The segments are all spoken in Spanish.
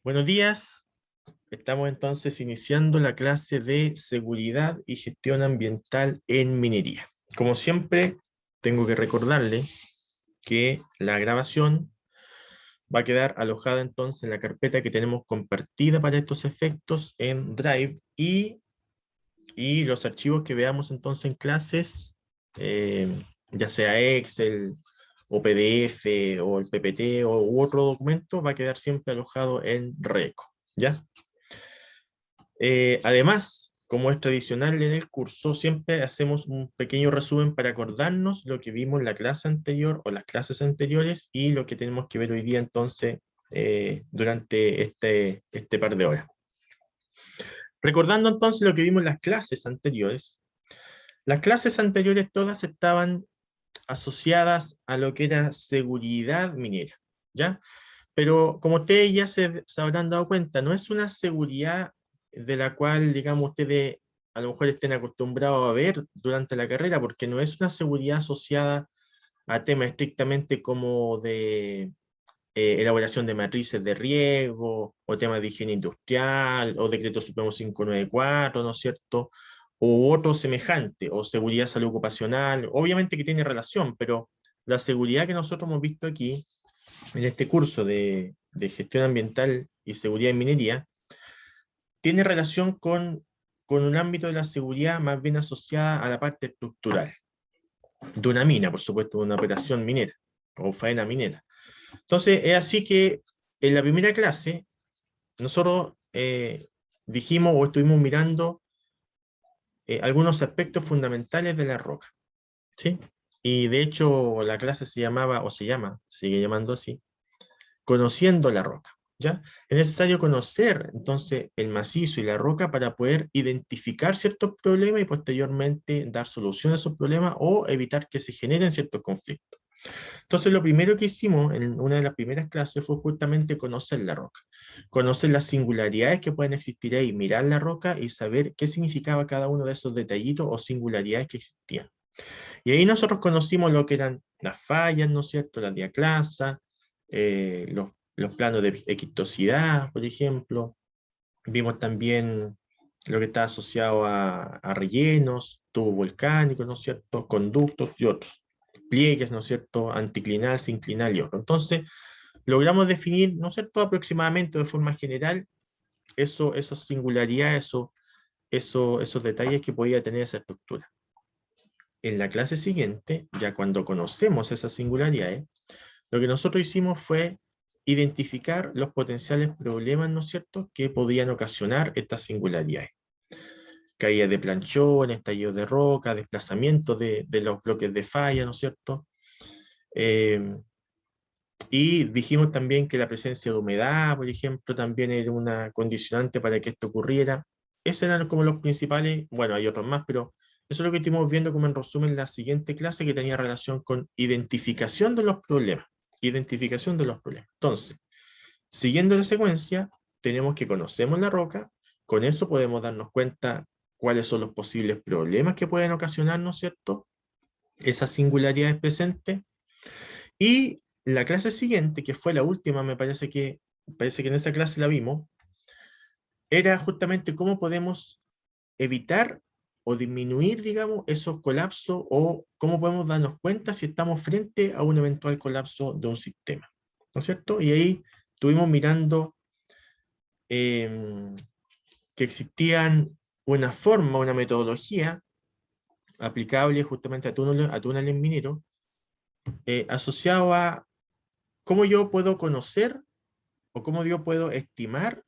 Buenos días, estamos entonces iniciando la clase de seguridad y gestión ambiental en minería. Como siempre, tengo que recordarle que la grabación va a quedar alojada entonces en la carpeta que tenemos compartida para estos efectos en Drive y los archivos que veamos entonces en clases, eh, ya sea Excel o PDF o el PPT u otro documento, va a quedar siempre alojado en Reco, ¿ya? Además, como es tradicional en el curso, siempre hacemos un pequeño resumen para acordarnos lo que vimos en la clase anterior o las clases anteriores y lo que tenemos que ver hoy día entonces durante este par de horas. Recordando entonces lo que vimos en las clases anteriores todas estaban asociadas a lo que era seguridad minera, ¿ya? Pero como ustedes ya se habrán dado cuenta, no es una seguridad de la cual, digamos, ustedes a lo mejor estén acostumbrados a ver durante la carrera, porque no es una seguridad asociada a temas estrictamente como de elaboración de matrices de riesgo, o temas de higiene industrial, o decreto supremo 594, ¿no es cierto? O otro semejante, o seguridad salud ocupacional, obviamente que tiene relación, pero la seguridad que nosotros hemos visto aquí en este curso de gestión ambiental y seguridad en minería, tiene relación con un ámbito de la seguridad más bien asociada a la parte estructural de una mina, por supuesto, de una operación minera o faena minera. Entonces, es así que en la primera clase nosotros dijimos o estuvimos mirando algunos aspectos fundamentales de la roca, ¿sí? Y de hecho la clase se llamaba, o se llama, sigue llamando así, Conociendo la roca, ¿ya? Es necesario conocer entonces el macizo y la roca para poder identificar ciertos problemas y posteriormente dar solución a esos problemas o evitar que se generen ciertos conflictos. Entonces lo primero que hicimos en una de las primeras clases fue justamente conocer la roca, conocer las singularidades que pueden existir ahí, mirar la roca y saber qué significaba cada uno de esos detallitos o singularidades que existían. Y ahí nosotros conocimos lo que eran las fallas, ¿no es cierto?, la diaclasa, los planos de equistosidad, por ejemplo. Vimos también lo que está asociado a rellenos, tubos volcánicos, ¿no es cierto?, conductos y otros. Pliegues, ¿no es cierto?, anticlinal, sinclinal y otros. Entonces, logramos definir, ¿no es cierto?, aproximadamente de forma general, esas singularidades, esos detalles que podía tener esa estructura. En la clase siguiente, ya cuando conocemos esas singularidades, lo que nosotros hicimos fue identificar los potenciales problemas, ¿no es cierto?, que podían ocasionar estas singularidades. Caída de planchones, estallidos de roca, desplazamiento de los bloques de falla, ¿no es cierto? Y dijimos también que la presencia de humedad, por ejemplo, también era una condicionante para que esto ocurriera. Esos eran como los principales, bueno, hay otros más, pero eso es lo que estuvimos viendo como en resumen en la siguiente clase que tenía relación con identificación de los problemas. Identificación de los problemas. Entonces, siguiendo la secuencia, tenemos que conocemos la roca, con eso podemos darnos cuenta cuáles son los posibles problemas que pueden ocasionar, ¿no es cierto?, esas singularidades presentes. Y la clase siguiente, que fue la última, parece que en esa clase la vimos, era justamente cómo podemos evitar o disminuir, digamos, esos colapsos o cómo podemos darnos cuenta si estamos frente a un eventual colapso de un sistema, ¿no es cierto? Y ahí estuvimos mirando que existían una forma, una metodología aplicable justamente a túneles mineros, asociado a cómo yo puedo conocer o cómo yo puedo estimar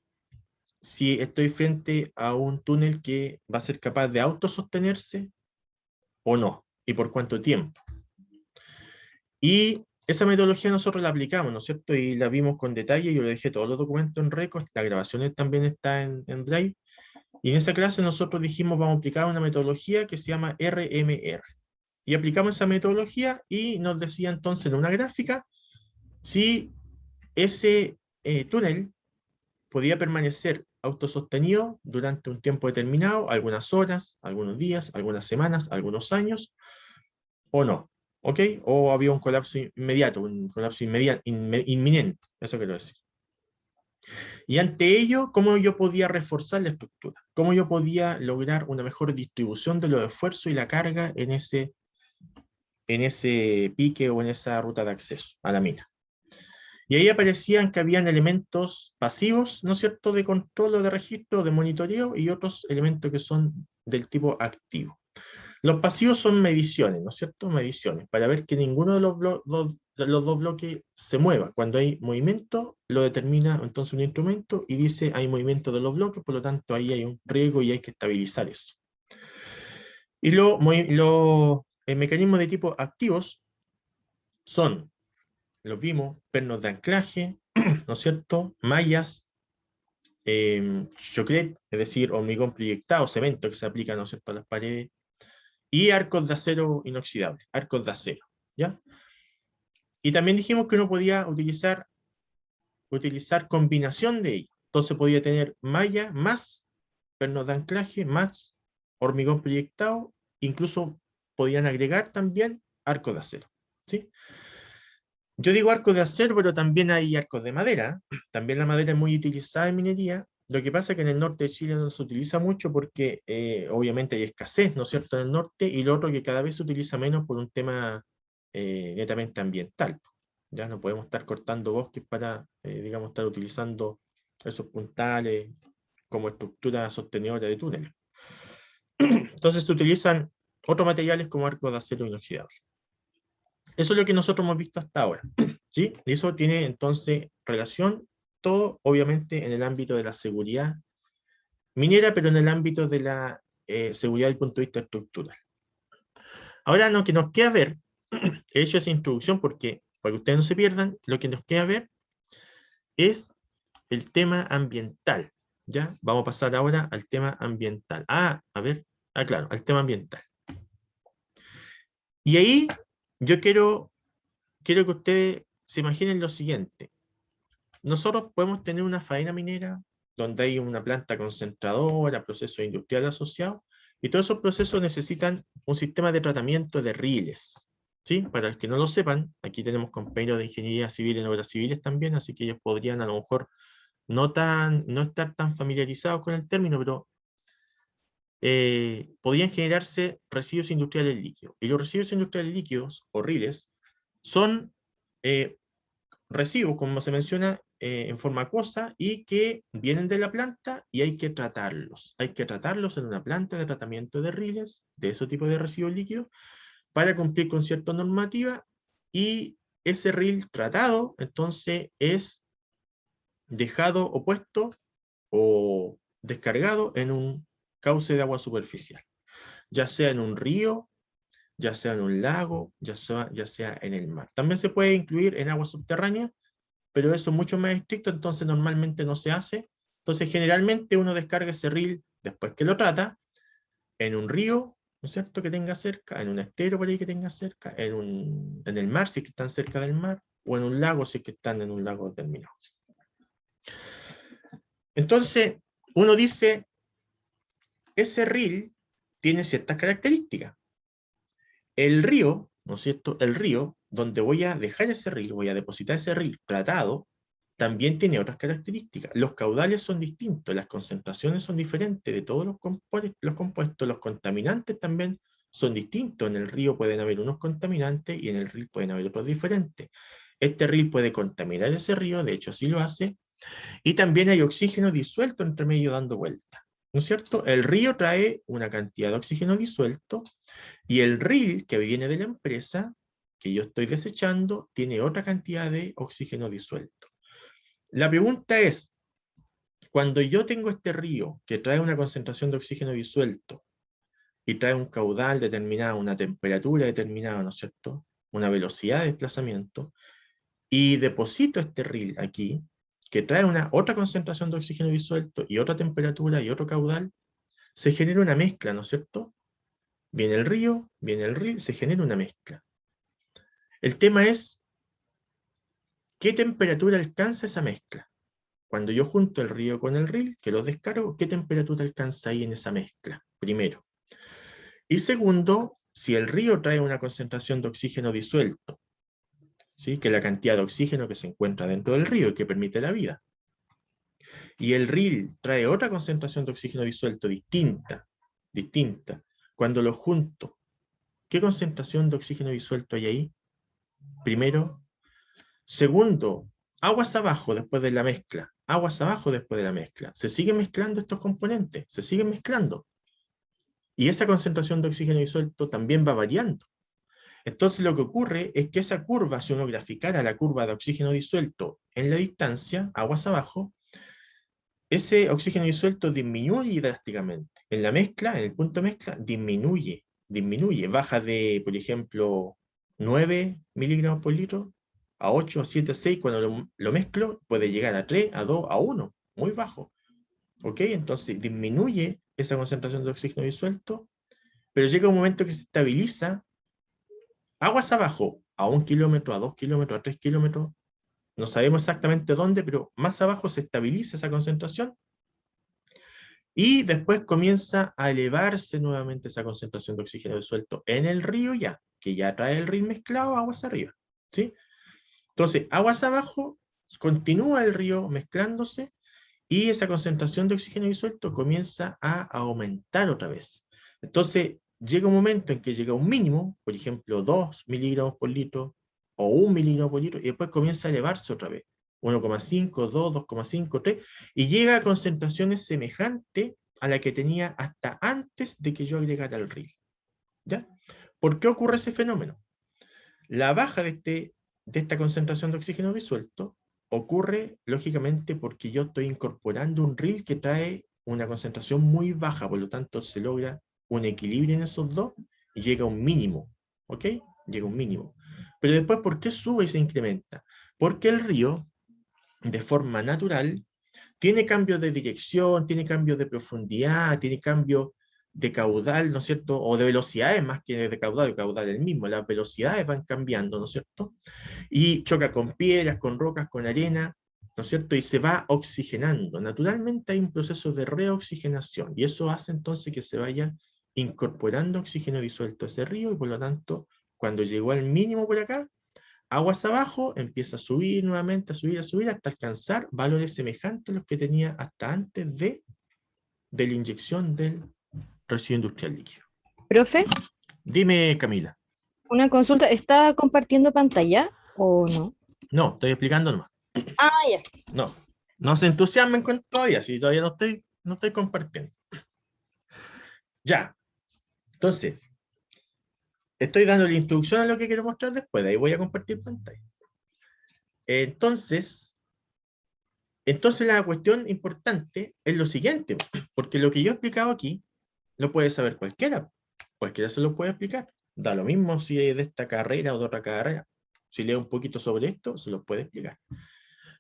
si estoy frente a un túnel que va a ser capaz de autosostenerse o no, y por cuánto tiempo. Y esa metodología nosotros la aplicamos, ¿no es cierto? Y la vimos con detalle, yo le dejé todos los documentos en Record, las grabaciones también están en Drive, y en esa clase nosotros dijimos vamos a aplicar una metodología que se llama RMR. Y aplicamos esa metodología y nos decía entonces en una gráfica si ese túnel podía permanecer autosostenido durante un tiempo determinado, algunas horas, algunos días, algunas semanas, algunos años, o no, ¿ok? O había un colapso inmediato, un colapso inminente, eso quiero decir. Y ante ello, ¿cómo yo podía reforzar la estructura? ¿Cómo yo podía lograr una mejor distribución de los esfuerzos y la carga en ese pique o en esa ruta de acceso a la mina? Y ahí aparecían que habían elementos pasivos, ¿no es cierto?, de control o de registro, de monitoreo, y otros elementos que son del tipo activo. Los pasivos son mediciones, ¿no es cierto? Mediciones, para ver que ninguno de los dos bloques se mueva. Cuando hay movimiento, lo determina entonces un instrumento y dice hay movimiento de los bloques, por lo tanto ahí hay un riesgo y hay que estabilizar eso. Y los mecanismos de tipo activos son, los vimos, pernos de anclaje, ¿no es cierto? Mallas, choclet, es decir, hormigón proyectado, cemento que se aplica, ¿no es cierto?, a las paredes, y arcos de acero inoxidable, arcos de acero, ¿ya? Y también dijimos que uno podía utilizar combinación de ellos. Entonces podía tener malla más pernos de anclaje, más hormigón proyectado, incluso podían agregar también arcos de acero, ¿sí? Yo digo arcos de acero, pero también hay arcos de madera. También la madera es muy utilizada en minería. Lo que pasa es que en el norte de Chile no se utiliza mucho porque obviamente hay escasez, ¿no es cierto?, en el norte, y lo otro que cada vez se utiliza menos por un tema netamente ambiental. Ya no podemos estar cortando bosques para, digamos, estar utilizando esos puntales como estructura sostenedora de túneles. Entonces se utilizan otros materiales como arcos de acero inoxidable. Eso es lo que nosotros hemos visto hasta ahora, ¿sí? Y eso tiene entonces relación, todo obviamente en el ámbito de la seguridad minera, pero en el ámbito de la seguridad desde el punto de vista estructural. Ahora lo que nos queda ver, he hecho esa introducción porque, para que ustedes no se pierdan, lo que nos queda ver es el tema ambiental, ¿ya? Vamos a pasar ahora al tema ambiental. Claro, al tema ambiental. Y ahí yo quiero que ustedes se imaginen lo siguiente. Nosotros podemos tener una faena minera donde hay una planta concentradora, procesos industriales asociados, y todos esos procesos necesitan un sistema de tratamiento de riles, ¿sí? Para los que no lo sepan, aquí tenemos compañeros de ingeniería civil en obras civiles también, así que ellos podrían a lo mejor no estar tan familiarizados con el término, pero podían generarse residuos industriales líquidos. Y los residuos industriales líquidos, o riles, son residuos, como se menciona, en forma acuosa y que vienen de la planta y hay que tratarlos. Hay que tratarlos en una planta de tratamiento de riles, de ese tipo de residuos líquidos, para cumplir con cierta normativa, y ese ril tratado, entonces, es dejado o puesto o descargado en un cauce de agua superficial, ya sea en un río, ya sea en un lago, ya sea en el mar. También se puede incluir en agua subterránea, pero eso es mucho más estricto, entonces normalmente no se hace. Entonces generalmente uno descarga ese reel después que lo trata, en un río, ¿no es cierto?, que tenga cerca, en un estero por ahí que tenga cerca, en el mar si es que están cerca del mar, o en un lago si es que están en un lago determinado. Entonces, uno dice, ese reel tiene ciertas características. El río, ¿no es cierto?, el río donde voy a dejar ese reel, voy a depositar ese reel tratado, también tiene otras características. Los caudales son distintos, las concentraciones son diferentes de todos los compuestos, los contaminantes también son distintos. En el río pueden haber unos contaminantes y en el río pueden haber otros diferentes. Este río puede contaminar ese río, de hecho así lo hace, y también hay oxígeno disuelto entre medio dando vuelta, ¿no es cierto? El río trae una cantidad de oxígeno disuelto y el reel que viene de la empresa que yo estoy desechando tiene otra cantidad de oxígeno disuelto. La pregunta es, cuando yo tengo este río que trae una concentración de oxígeno disuelto y trae un caudal determinado, una temperatura determinada, ¿no es cierto?, una velocidad de desplazamiento, y deposito este reel aquí, que trae otra concentración de oxígeno disuelto y otra temperatura y otro caudal, se genera una mezcla, ¿no es cierto? Viene el río, viene el reel, se genera una mezcla. El tema es, ¿qué temperatura alcanza esa mezcla? Cuando yo junto el río con el reel, que los descargo, ¿qué temperatura alcanza ahí en esa mezcla? Primero. Y segundo, si el río trae una concentración de oxígeno disuelto, ¿sí?, que es la cantidad de oxígeno que se encuentra dentro del río y que permite la vida. y el RIL trae otra concentración de oxígeno disuelto distinta, cuando los junto, ¿qué concentración de oxígeno disuelto hay ahí? Primero. Segundo, aguas abajo después de la mezcla. Aguas abajo después de la mezcla. Se siguen mezclando estos componentes, se siguen mezclando. Y esa concentración de oxígeno disuelto también va variando. Entonces lo que ocurre es que esa curva, si uno graficara la curva de oxígeno disuelto en la distancia, aguas abajo, ese oxígeno disuelto disminuye drásticamente. En la mezcla, en el punto de mezcla, disminuye, baja de, por ejemplo, 9 miligramos por litro a 8, a 7, a 6, cuando lo mezclo, puede llegar a 3, a 2, a 1, muy bajo. ¿Ok? Entonces disminuye esa concentración de oxígeno disuelto, pero llega un momento que se estabiliza aguas abajo, a 1 kilómetro, a 2 kilómetros, a 3 kilómetros, no sabemos exactamente dónde, pero más abajo se estabiliza esa concentración y después comienza a elevarse nuevamente esa concentración de oxígeno disuelto en el río ya, que ya trae el río mezclado aguas arriba, ¿sí? Entonces, aguas abajo, continúa el río mezclándose y esa concentración de oxígeno disuelto comienza a aumentar otra vez. Entonces, llega un momento en que llega un mínimo, por ejemplo, 2 miligramos por litro o 1 miligramo por litro, y después comienza a elevarse otra vez. 1,5, 2, 2,5, 3, y llega a concentraciones semejantes a la que tenía hasta antes de que yo agregara el RIL. ¿Ya? ¿Por qué ocurre ese fenómeno? La baja de esta concentración de oxígeno disuelto ocurre, lógicamente, porque yo estoy incorporando un RIL que trae una concentración muy baja, por lo tanto se logra un equilibrio en esos dos y llega a un mínimo, ¿ok? Llega a un mínimo. Pero después, ¿por qué sube y se incrementa? Porque el río, de forma natural, tiene cambios de dirección, tiene cambios de profundidad, tiene cambios de caudal, ¿no es cierto? O de velocidades más que de caudal, el caudal es el mismo, las velocidades van cambiando, ¿no es cierto? Y choca con piedras, con rocas, con arena, ¿no es cierto? Y se va oxigenando. Naturalmente hay un proceso de reoxigenación y eso hace entonces que se vaya incorporando oxígeno disuelto a ese río y por lo tanto, cuando llegó al mínimo por acá, aguas abajo, empieza a subir nuevamente, a subir, hasta alcanzar valores semejantes a los que tenía hasta antes de la inyección del residuo industrial líquido. Profe, Dime, Camila. una consulta, ¿está compartiendo pantalla o no? No, estoy explicando nomás. Ah, ya. No, no se entusiasmen con todavía, si todavía no estoy compartiendo. Ya, entonces, estoy dando la introducción a lo que quiero mostrar después, de ahí voy a compartir pantalla. Entonces la cuestión importante es lo siguiente, porque lo que yo he explicado aquí lo puede saber cualquiera se lo puede explicar. Da lo mismo si es de esta carrera o de otra carrera. Si lee un poquito sobre esto, se lo puede explicar.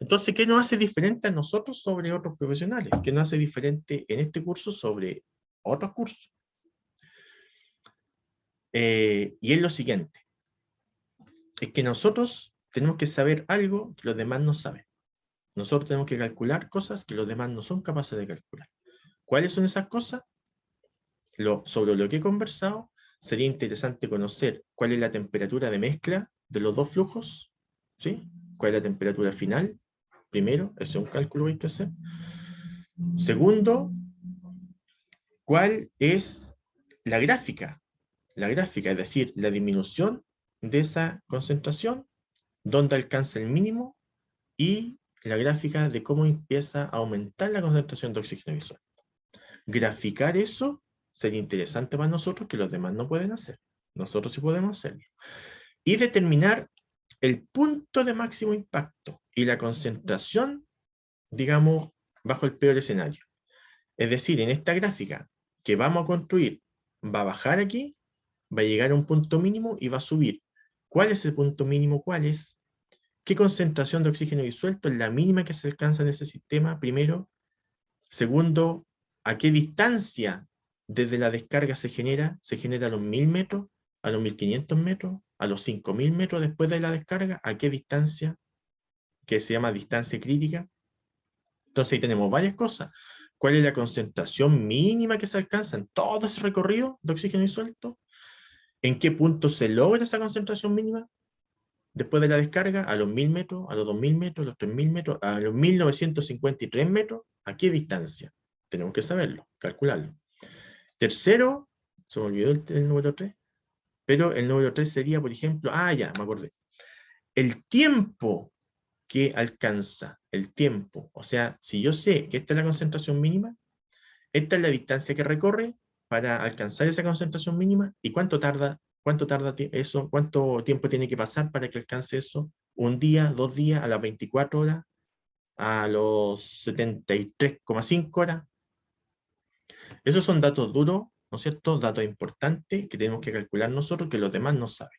Entonces, ¿qué nos hace diferente a nosotros sobre otros profesionales? ¿Qué nos hace diferente en este curso sobre otros cursos? Y es lo siguiente. Es que nosotros tenemos que saber algo que los demás no saben. Nosotros tenemos que calcular cosas que los demás no son capaces de calcular. ¿Cuáles son esas cosas? Sobre lo que he conversado, sería interesante conocer cuál es la temperatura de mezcla de los dos flujos, ¿sí? ¿Cuál es la temperatura final? Primero, ese es un cálculo que hay que hacer. Segundo, ¿cuál es la gráfica? La gráfica, es decir, la disminución de esa concentración, dónde alcanza el mínimo, y la gráfica de cómo empieza a aumentar la concentración de oxígeno disuelto. Graficar eso sería interesante para nosotros, que los demás no pueden hacer. Nosotros sí podemos hacerlo. Y determinar el punto de máximo impacto y la concentración, digamos, bajo el peor escenario. Es decir, en esta gráfica que vamos a construir, va a bajar aquí, va a llegar a un punto mínimo y va a subir. ¿Cuál es el punto mínimo? ¿Cuál es? ¿Qué concentración de oxígeno disuelto es la mínima que se alcanza en ese sistema? Primero. Segundo, ¿a qué distancia desde la descarga se genera? ¿Se genera a los 1000 metros? ¿A los 1500 metros? ¿A los 5000 metros después de la descarga? ¿A qué distancia? Que se llama distancia crítica. Entonces ahí tenemos varias cosas. ¿Cuál es la concentración mínima que se alcanza en todo ese recorrido de oxígeno disuelto? ¿En qué punto se logra esa concentración mínima? después de la descarga, a los 1000 metros, a los 2000 metros, a los 3000 metros, a los 1953 metros, ¿a qué distancia? Tenemos que saberlo, calcularlo. Tercero, se me olvidó el número 3, pero el número 3 sería, por ejemplo, ya, me acordé. El tiempo que alcanza, el tiempo, o sea, si yo sé que esta es la concentración mínima, esta es la distancia que recorre para alcanzar esa concentración mínima, y cuánto tarda eso, cuánto tiempo tiene que pasar para que alcance eso, un día, 2 días, a las 24 horas, a los 73,5 horas. Esos son datos duros, ¿no es cierto? Datos importantes que tenemos que calcular nosotros, que los demás no saben.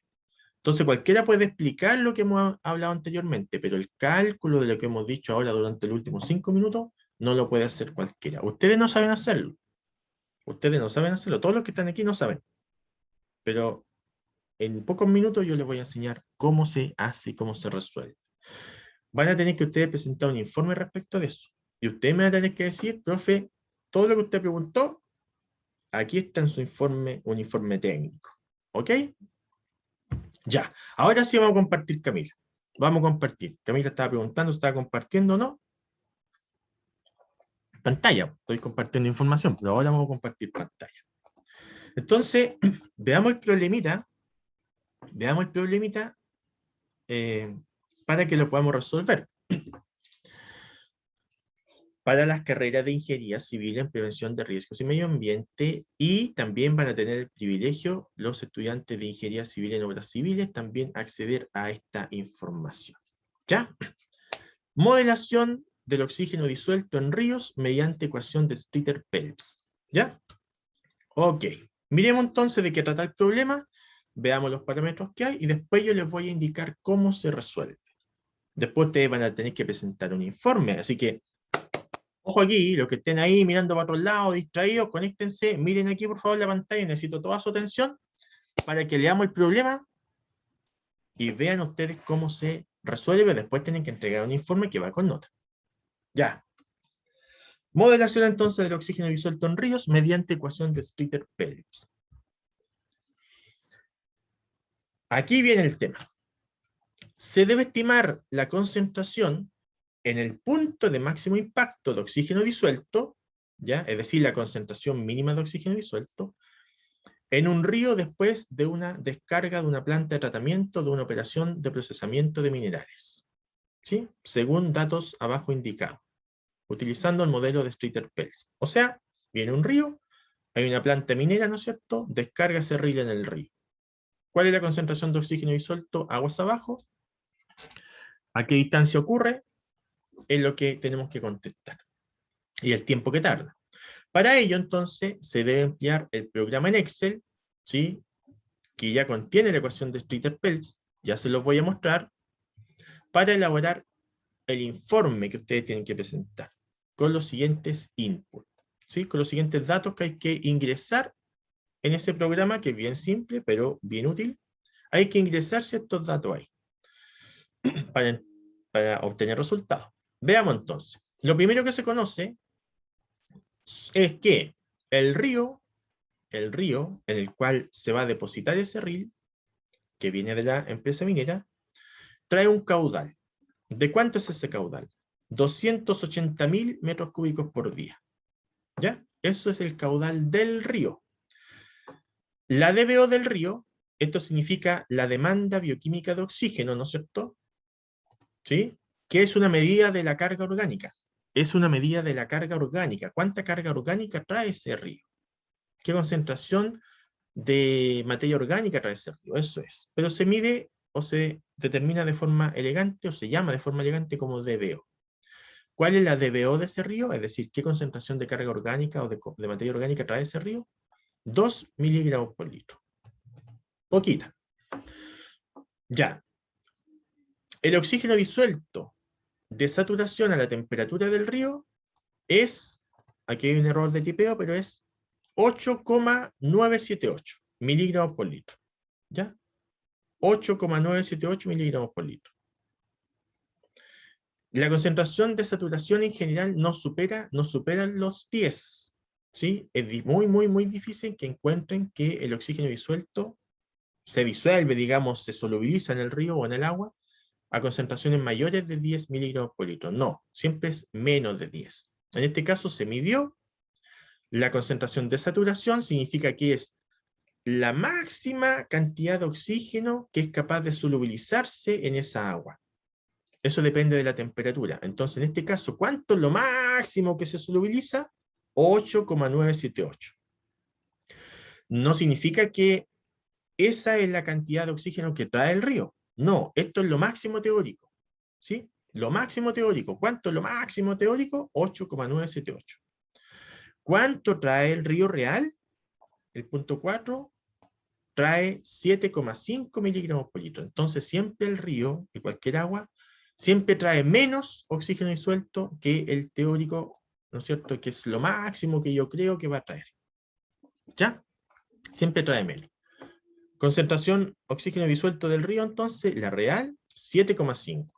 Entonces cualquiera puede explicar lo que hemos hablado anteriormente, pero el cálculo de lo que hemos dicho ahora durante los últimos 5 minutos no lo puede hacer cualquiera. Ustedes no saben hacerlo. Ustedes no saben hacerlo. Todos los que están aquí no saben. Pero en pocos minutos yo les voy a enseñar cómo se hace y cómo se resuelve. Van a tener que ustedes presentar un informe respecto de eso. Y ustedes me van a tener que decir, profe, todo lo que usted preguntó, aquí está en su informe, un informe técnico. ¿Ok? Ya. Ahora sí vamos a compartir, Camila. Vamos a compartir. Camila estaba preguntando, ¿estaba compartiendo o no? Pantalla. Estoy compartiendo información, pero ahora vamos a compartir pantalla. Entonces, veamos el problemita. Veamos el problemita para que lo podamos resolver. Para las carreras de Ingeniería Civil en Prevención de Riesgos y Medio Ambiente, y también van a tener el privilegio los estudiantes de Ingeniería Civil en Obras Civiles también acceder a esta información. ¿Ya? Modelación del oxígeno disuelto en ríos mediante ecuación de Streeter-Phelps. ¿Ya? Ok. Miremos entonces de qué trata el problema, veamos los parámetros que hay y después yo les voy a indicar cómo se resuelve. Después ustedes van a tener que presentar un informe, así que ojo aquí, los que estén ahí mirando para otro lado, distraídos, conéctense, miren aquí por favor la pantalla, necesito toda su atención para que leamos el problema y vean ustedes cómo se resuelve. Después tienen que entregar un informe que va con nota. Ya. Modelación entonces del oxígeno disuelto en ríos mediante ecuación de Streeter-Phelps. Aquí viene el tema. Se debe estimar la concentración en el punto de máximo impacto de oxígeno disuelto, ¿ya? Es decir, la concentración mínima de oxígeno disuelto, en un río después de una descarga de una planta de tratamiento de una operación de procesamiento de minerales, ¿sí? Según datos abajo indicados, utilizando el modelo de Streeter-Phelps. O sea, viene un río, hay una planta minera, ¿no es cierto? Descarga ese río en el río. ¿Cuál es la concentración de oxígeno disuelto aguas abajo? ¿A qué distancia ocurre? Es lo que tenemos que contestar. Y el tiempo que tarda. Para ello, entonces, se debe emplear el programa en Excel, ¿sí? Que ya contiene la ecuación de Streeter-Phelps, ya se los voy a mostrar, para elaborar el informe que ustedes tienen que presentar, con los siguientes inputs, ¿sí? Con los siguientes datos que hay que ingresar en ese programa, que es bien simple, pero bien útil. Hay que ingresar ciertos datos ahí, para obtener resultados. Veamos entonces. Lo primero que se conoce es que el río en el cual se va a depositar ese río, que viene de la empresa minera, trae un caudal. ¿De cuánto es ese caudal? 280.000 metros cúbicos por día. ¿Ya? Eso es el caudal del río. La DBO del río, esto significa la demanda bioquímica de oxígeno, ¿no es cierto? ¿Sí? Que es una medida de la carga orgánica. Es una medida de la carga orgánica. ¿Cuánta carga orgánica trae ese río? ¿Qué concentración de materia orgánica trae ese río? Eso es. Pero se mide o se determina de forma elegante o se llama de forma elegante como DBO. ¿Cuál es la DBO de ese río? Es decir, ¿qué concentración de carga orgánica o de materia orgánica trae ese río? 2 miligramos por litro. Poquita. Ya. El oxígeno disuelto de saturación a la temperatura del río es, aquí hay un error de tipeo, pero es 8,978 miligramos por litro. ¿Ya? 8,978 miligramos por litro. La concentración de saturación en general no supera los 10. ¿Sí? Es muy, muy, muy difícil que encuentren que el oxígeno disuelto se disuelve, digamos, se solubiliza en el río o en el agua, a concentraciones mayores de 10 miligramos por litro. No, siempre es menos de 10. En este caso se midió la concentración de saturación, significa que es la máxima cantidad de oxígeno que es capaz de solubilizarse en esa agua. Eso depende de la temperatura. Entonces, en este caso, ¿cuánto es lo máximo que se solubiliza? 8,978. No significa que esa es la cantidad de oxígeno que trae el río. No, esto es lo máximo teórico. ¿Sí? Lo máximo teórico. ¿Cuánto es lo máximo teórico? 8,978. ¿Cuánto trae el río real? El punto 4 trae 7,5 miligramos por litro. Entonces siempre el río, y cualquier agua, siempre trae menos oxígeno disuelto que el teórico, ¿no es cierto? Que es lo máximo que yo creo que va a traer. ¿Ya? Siempre trae menos. Concentración oxígeno disuelto del río, entonces, la real, 7,5.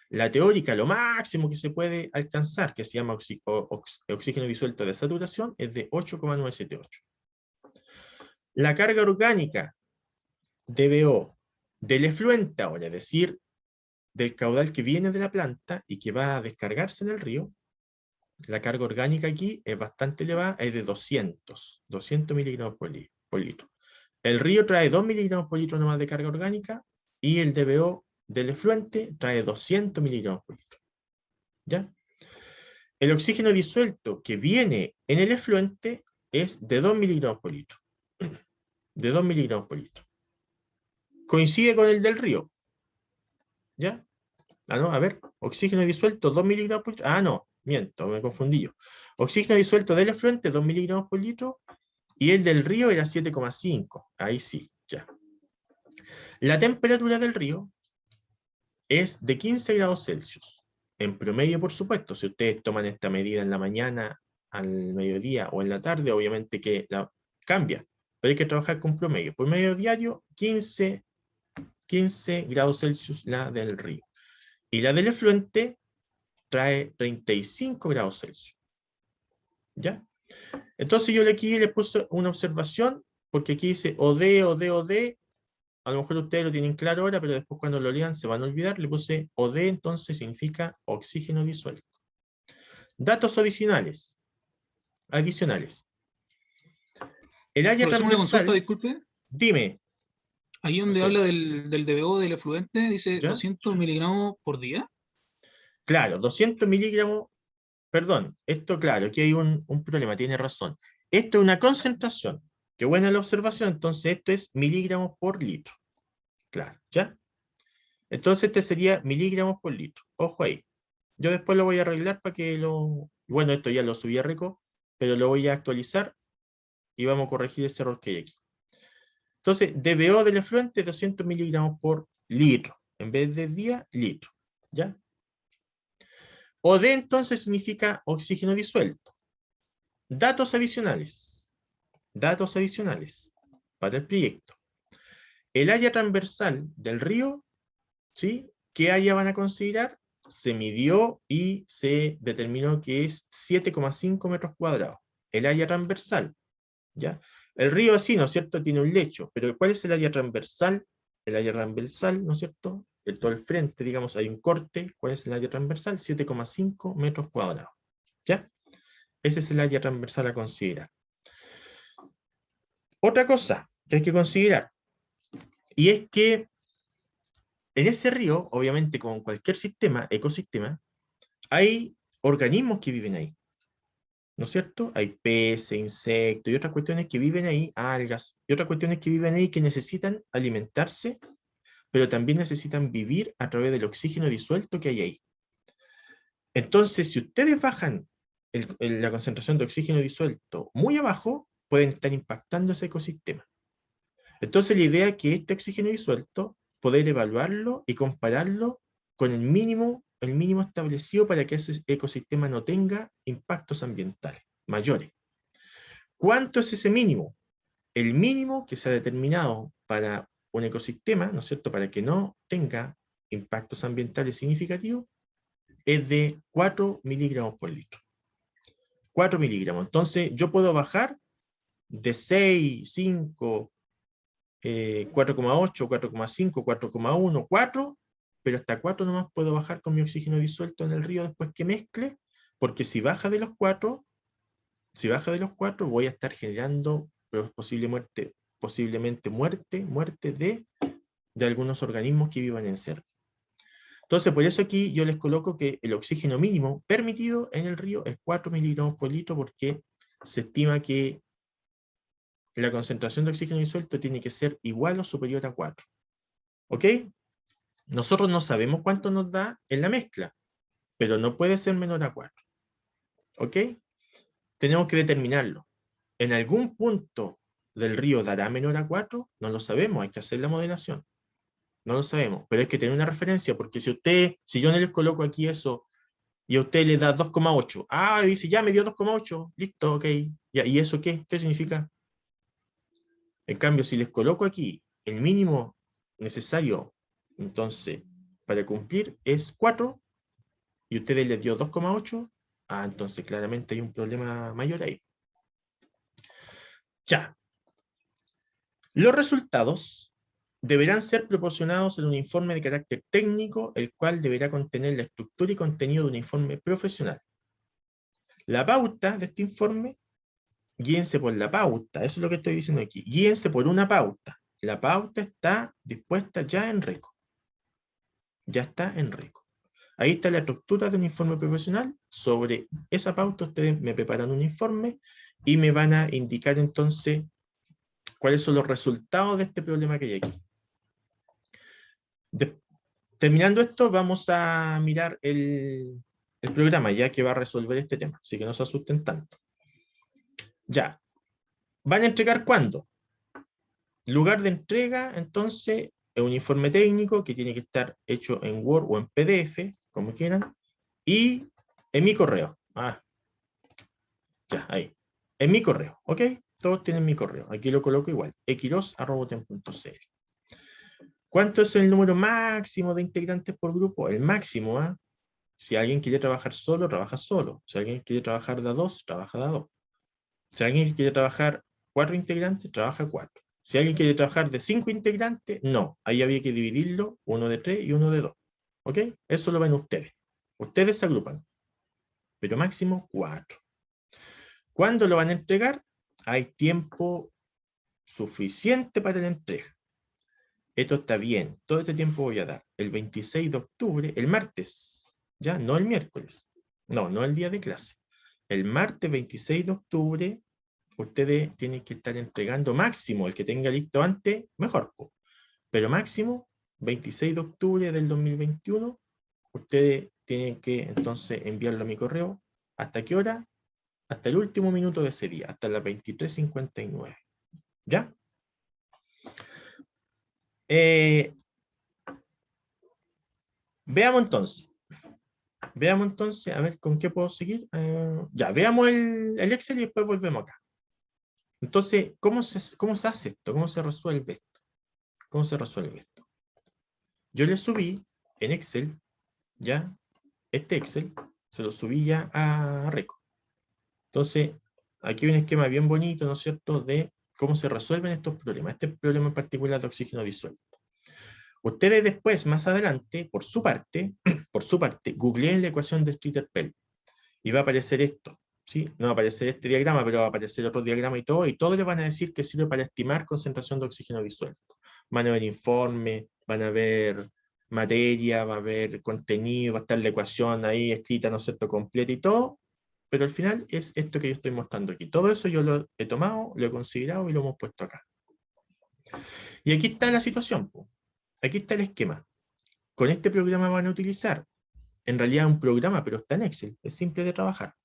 La teórica, lo máximo que se puede alcanzar, que se llama oxígeno disuelto de saturación, es de 8,978. La carga orgánica DBO del efluente ahora, es decir, del caudal que viene de la planta y que va a descargarse en el río, la carga orgánica aquí es bastante elevada, es de 200 miligramos por litro. El río trae 2 miligramos por litro nomás de carga orgánica y el DBO del efluente trae 200 miligramos por litro. ¿Ya? El oxígeno disuelto que viene en el efluente es de 2 miligramos por litro. De 2 miligramos por litro. Coincide con el del río. ¿Ya? Ah, no, a ver, oxígeno disuelto 2 miligramos por litro. Ah, no, miento, me confundí yo. Oxígeno disuelto del efluente 2 miligramos por litro y el del río era 7,5. Ahí sí, ya. La temperatura del río es de 15 grados Celsius. En promedio, por supuesto, si ustedes toman esta medida en la mañana, al mediodía o en la tarde, obviamente que cambia, pero hay que trabajar con promedio. Por medio diario, 15 grados Celsius la del río. Y la del efluente trae 35 grados Celsius. ¿Ya? Entonces yo aquí le puse una observación, porque aquí dice OD, OD, OD. A lo mejor ustedes lo tienen claro ahora, pero después cuando lo lean se van a olvidar. Le puse OD, entonces significa oxígeno disuelto. Datos adicionales. El área Profesor, una consulta, transversal, disculpe. dime. Ahí donde José, habla del DBO del efluente, dice ¿ya? 200 miligramos por día. Claro, 200 miligramos, perdón, esto claro, aquí hay un problema, tiene razón. Esto es una concentración. Qué buena la observación, entonces esto es miligramos por litro. Claro, ¿ya? Entonces este sería miligramos por litro. Ojo ahí. Yo después lo voy a arreglar para que lo... Bueno, esto ya lo subí a Reco, pero lo voy a actualizar y vamos a corregir ese error que hay aquí. Entonces, DBO del efluente 200 miligramos por litro. En vez de día, litro. ¿Ya? OD entonces significa oxígeno disuelto. Datos adicionales. Datos adicionales para el proyecto. El área transversal del río, ¿sí? ¿Qué área van a considerar? Se midió y se determinó que es 7,5 metros cuadrados. El área transversal, ¿ya? El río sí, ¿no es cierto?, tiene un lecho, pero ¿cuál es el área transversal? El área transversal, ¿no es cierto? Todo el frente, digamos, hay un corte. ¿Cuál es el área transversal? 7,5 metros cuadrados, ¿ya? Ese es el área transversal a considerar. Otra cosa que hay que considerar, y es que en ese río, obviamente como en cualquier sistema, ecosistema, hay organismos que viven ahí, ¿no es cierto? Hay peces, insectos y otras cuestiones que viven ahí, algas, y otras cuestiones que viven ahí que necesitan alimentarse, pero también necesitan vivir a través del oxígeno disuelto que hay ahí. Entonces, si ustedes bajan la concentración de oxígeno disuelto muy abajo, pueden estar impactando ese ecosistema. Entonces, la idea es que este oxígeno disuelto, poder evaluarlo y compararlo con el mínimo establecido para que ese ecosistema no tenga impactos ambientales mayores. ¿Cuánto es ese mínimo? El mínimo que se ha determinado para un ecosistema, ¿no es cierto?, para que no tenga impactos ambientales significativos, es de 4 miligramos por litro. 4 miligramos. Entonces, yo puedo bajar de 6, 5, 4,8, 4,5, 4,1, 4, pero hasta 4 nomás puedo bajar con mi oxígeno disuelto en el río después que mezcle, porque si baja de los 4, voy a estar generando posiblemente muerte de algunos organismos que vivan en ese río. Entonces, por eso aquí yo les coloco que el oxígeno mínimo permitido en el río es 4 miligramos por litro, porque se estima que la concentración de oxígeno disuelto tiene que ser igual o superior a 4. ¿Ok? Nosotros no sabemos cuánto nos da en la mezcla, pero no puede ser menor a 4. ¿Ok? Tenemos que determinarlo. ¿En algún punto del río dará menor a 4? No lo sabemos, hay que hacer la modelación. No lo sabemos, pero hay que tener una referencia, porque si yo no les coloco aquí eso, y a usted le da 2,8, dice, ya me dio 2,8, listo, ok, ya, ¿y eso qué? ¿Qué significa? En cambio, si les coloco aquí el mínimo necesario, entonces, para cumplir es 4, y ustedes les dio 2,8, entonces claramente hay un problema mayor ahí. Ya. Los resultados deberán ser proporcionados en un informe de carácter técnico, el cual deberá contener la estructura y contenido de un informe profesional. La pauta de este informe, guíense por la pauta, eso es lo que estoy diciendo aquí, guíense por una pauta. La pauta está dispuesta ya en RECO. Ya está en RECO. Ahí está la estructura de un informe profesional. Sobre esa pauta ustedes me preparan un informe y me van a indicar entonces cuáles son los resultados de este problema que hay aquí. Terminando esto, vamos a mirar el programa ya que va a resolver este tema, así que no se asusten tanto. Ya. ¿Van a entregar cuándo? Lugar de entrega, entonces, es un informe técnico que tiene que estar hecho en Word o en PDF, como quieran, y en mi correo. Ya, ahí. En mi correo, ¿ok? Todos tienen mi correo. Aquí lo coloco igual, equiros@utem.cl. ¿Cuánto es el número máximo de integrantes por grupo? El máximo, Si alguien quiere trabajar solo, trabaja solo. Si alguien quiere trabajar de a 2, trabaja de a 2. Si alguien quiere trabajar 4 integrantes, trabaja 4. Si alguien quiere trabajar de 5 integrantes, no. Ahí había que dividirlo, uno de 3 y uno de 2. ¿Ok? Eso lo ven ustedes. Ustedes se agrupan. Pero máximo 4. ¿Cuándo lo van a entregar? Hay tiempo suficiente para la entrega. Esto está bien. Todo este tiempo voy a dar. El 26 de octubre, el martes. ¿Ya? No el miércoles. No el día de clase. El martes 26 de octubre, ustedes tienen que estar entregando máximo, el que tenga listo antes, mejor. Pero máximo, 26 de octubre del 2021, ustedes tienen que entonces enviarlo a mi correo. ¿Hasta qué hora? Hasta el último minuto de ese día, hasta las 23:59. ¿Ya? Veamos entonces, a ver con qué puedo seguir. Ya, veamos el Excel y después volvemos acá. Entonces, ¿cómo se hace esto? ¿Cómo se resuelve esto? ¿Cómo se resuelve esto? Yo le subí en Excel, ya, este Excel, se lo subí ya a RECO. Entonces, aquí hay un esquema bien bonito, ¿no es cierto?, de cómo se resuelven estos problemas. Este problema en particular de oxígeno disuelto. Ustedes después, más adelante, por su parte, googleen la ecuación de Streeter-Pell y va a aparecer esto, ¿sí? No va a aparecer este diagrama, pero va a aparecer otro diagrama y todos les van a decir que sirve para estimar concentración de oxígeno disuelto. Van a ver informe, van a ver materia, va a haber contenido, va a estar la ecuación ahí escrita, ¿no es cierto?, completa y todo, pero al final es esto que yo estoy mostrando aquí. Todo eso yo lo he tomado, lo he considerado y lo hemos puesto acá. Y aquí está la situación, aquí está el esquema. Con este programa van a utilizar, en realidad un programa, pero está en Excel, es simple de trabajar.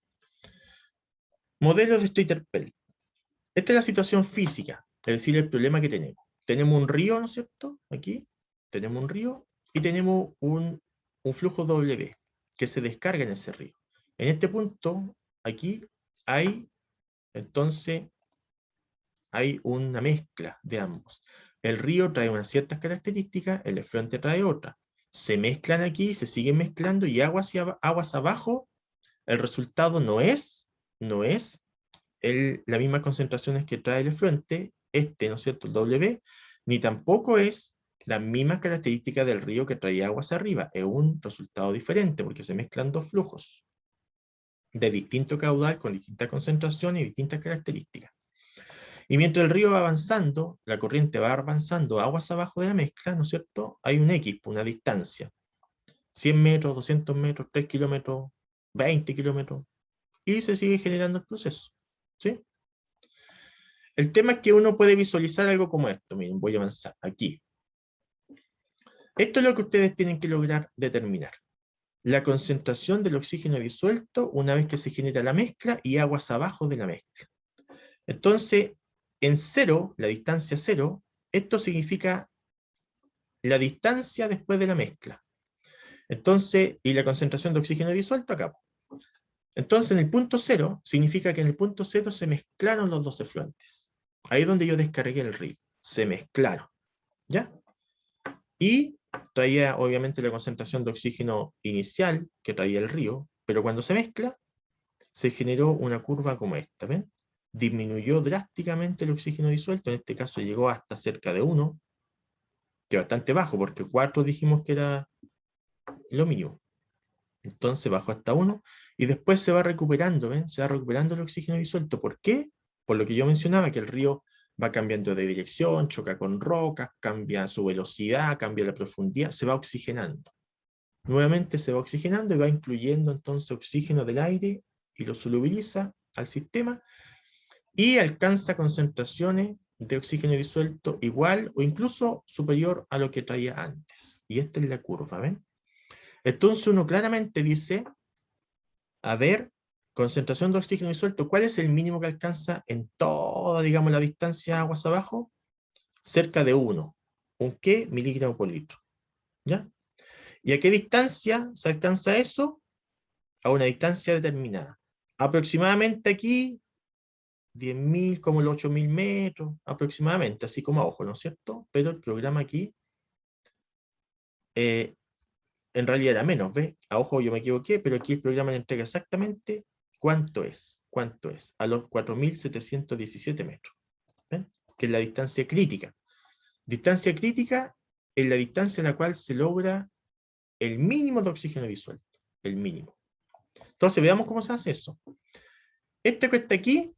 Modelos de Streeter-Pell. Esta es la situación física, es decir, el problema que tenemos. Tenemos un río, ¿no es cierto? Aquí tenemos un río y tenemos un flujo W que se descarga en ese río. En este punto, aquí, entonces, hay una mezcla de ambos. El río trae unas ciertas características, el efluente trae otras. Se mezclan aquí, se siguen mezclando y aguas abajo, el resultado no es las mismas concentraciones que trae el efluente, ¿no es cierto?, el W, ni tampoco es la misma característica del río que traía agua hacia arriba. Es un resultado diferente, porque se mezclan dos flujos de distinto caudal, con distintas concentraciones y distintas características. Y mientras el río va avanzando, la corriente va avanzando aguas abajo de la mezcla, ¿no es cierto? Hay un X, una distancia. 100 metros, 200 metros, 3 kilómetros, 20 kilómetros, y se sigue generando el proceso, ¿sí? El tema es que uno puede visualizar algo como esto. Miren, voy a avanzar aquí. Esto es lo que ustedes tienen que lograr determinar. La concentración del oxígeno disuelto una vez que se genera la mezcla y aguas abajo de la mezcla. Entonces, en cero, la distancia cero, esto significa la distancia después de la mezcla. Entonces, y la concentración de oxígeno disuelto acá. Entonces, en el punto cero, significa que en el punto cero se mezclaron los dos efluentes. Ahí es donde yo descargué el río. Se mezclaron. ¿Ya? Y traía, obviamente, la concentración de oxígeno inicial que traía el río, pero cuando se mezcla, se generó una curva como esta, ¿ven? Disminuyó drásticamente el oxígeno disuelto, en este caso llegó hasta cerca de 1, que es bastante bajo, porque 4 dijimos que era lo mínimo. Entonces bajó hasta 1, y después se va recuperando, ¿ven? Se va recuperando el oxígeno disuelto. ¿Por qué? Por lo que yo mencionaba, que el río va cambiando de dirección, choca con rocas, cambia su velocidad, cambia la profundidad, se va oxigenando. Nuevamente se va oxigenando y va incluyendo entonces oxígeno del aire y lo solubiliza al sistema y alcanza concentraciones de oxígeno disuelto igual o incluso superior a lo que traía antes. Y esta es la curva, ¿ven? Entonces uno claramente dice, a ver, concentración de oxígeno disuelto, ¿cuál es el mínimo que alcanza en toda, digamos, la distancia aguas abajo? Cerca de 1. ¿Un qué? Miligramo por litro. ¿Ya? ¿Y a qué distancia se alcanza eso? A una distancia determinada. Aproximadamente aquí, 10.000, como los 8.000 metros, aproximadamente, así como a ojo, ¿no es cierto? Pero el programa aquí, en realidad era menos, ¿ves? A ojo yo me equivoqué, pero aquí el programa le entrega exactamente cuánto es, a los 4.717 metros, ¿ven? Que es la distancia crítica. Distancia crítica es la distancia en la cual se logra el mínimo de oxígeno disuelto, el mínimo. Entonces veamos cómo se hace eso. Este que está aquí,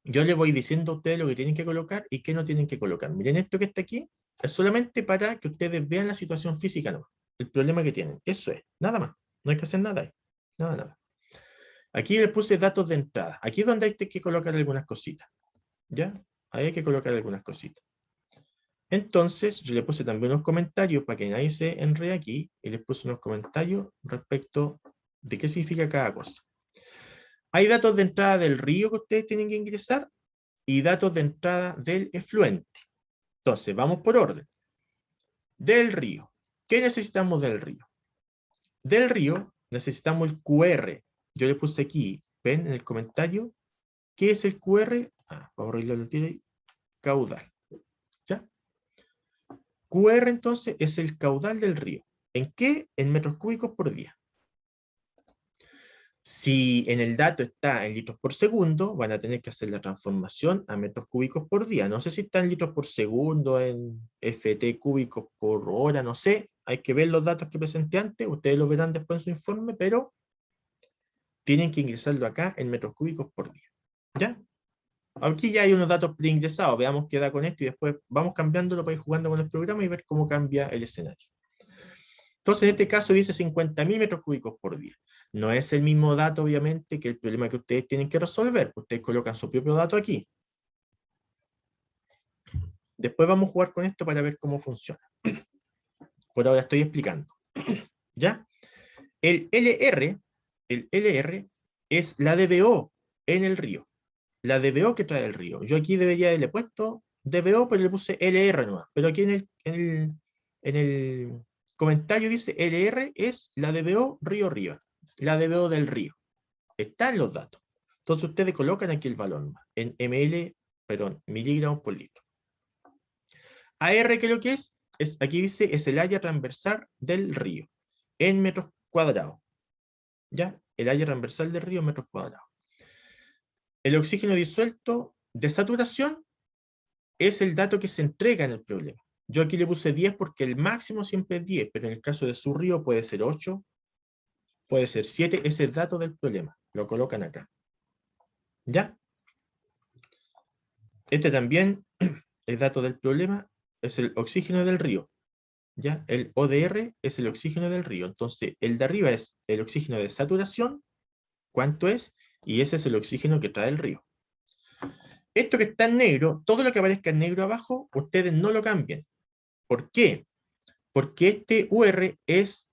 yo les voy diciendo a ustedes lo que tienen que colocar y qué no tienen que colocar. Miren, esto que está aquí es solamente para que ustedes vean la situación física nomás, el problema que tienen. Eso es, nada más. No hay que hacer nada ahí. Nada, nada. Aquí les puse datos de entrada. Aquí es donde hay que colocar algunas cositas. ¿Ya? Ahí hay que colocar algunas cositas. Entonces, yo le puse también unos comentarios para que nadie se enrede aquí, y les puse unos comentarios respecto de qué significa cada cosa. Hay datos de entrada del río que ustedes tienen que ingresar y datos de entrada del efluente. Entonces, vamos por orden. Del río. ¿Qué necesitamos del río? Del río necesitamos el QR. Yo le puse aquí, ven en el comentario, ¿qué es el QR? Vamos a arreglarlo ahí. Caudal. ¿Ya? QR entonces es el caudal del río. ¿En qué? En metros cúbicos por día. Si en el dato está en litros por segundo, van a tener que hacer la transformación a metros cúbicos por día. No sé si está en litros por segundo, en FT cúbicos por hora, no sé. Hay que ver los datos que presenté antes, ustedes lo verán después en su informe, pero tienen que ingresarlo acá en metros cúbicos por día. ¿Ya? Aquí ya hay unos datos preingresados, veamos qué da con esto y después vamos cambiándolo para ir jugando con el programa y ver cómo cambia el escenario. Entonces, en este caso dice 50.000 metros cúbicos por día. No es el mismo dato, obviamente, que el problema que ustedes tienen que resolver. Ustedes colocan su propio dato aquí. Después vamos a jugar con esto para ver cómo funciona. Por ahora estoy explicando. ¿Ya? El LR es la DBO en el río. La DBO que trae el río. Yo aquí debería haberle puesto DBO, pero le puse LR nomás. Pero aquí en el comentario dice LR es la DBO río arriba. La DBO del río. Están los datos. Entonces ustedes colocan aquí el valor en miligramos por litro. AR, ¿qué es lo que es? Aquí dice, es el área transversal del río, en metros cuadrados. ¿Ya? El área transversal del río en metros cuadrados. El oxígeno disuelto de saturación es el dato que se entrega en el problema. Yo aquí le puse 10 porque el máximo siempre es 10, pero en el caso de su río puede ser 8, puede ser 7, es el dato del problema. Lo colocan acá. ¿Ya? Este también, el dato del problema, es el oxígeno del río. ¿Ya? El ODR es el oxígeno del río. Entonces, el de arriba es el oxígeno de saturación, cuánto es, y ese es el oxígeno que trae el río. Esto que está en negro, todo lo que aparezca en negro abajo, ustedes no lo cambien. ¿Por qué? Porque este UR es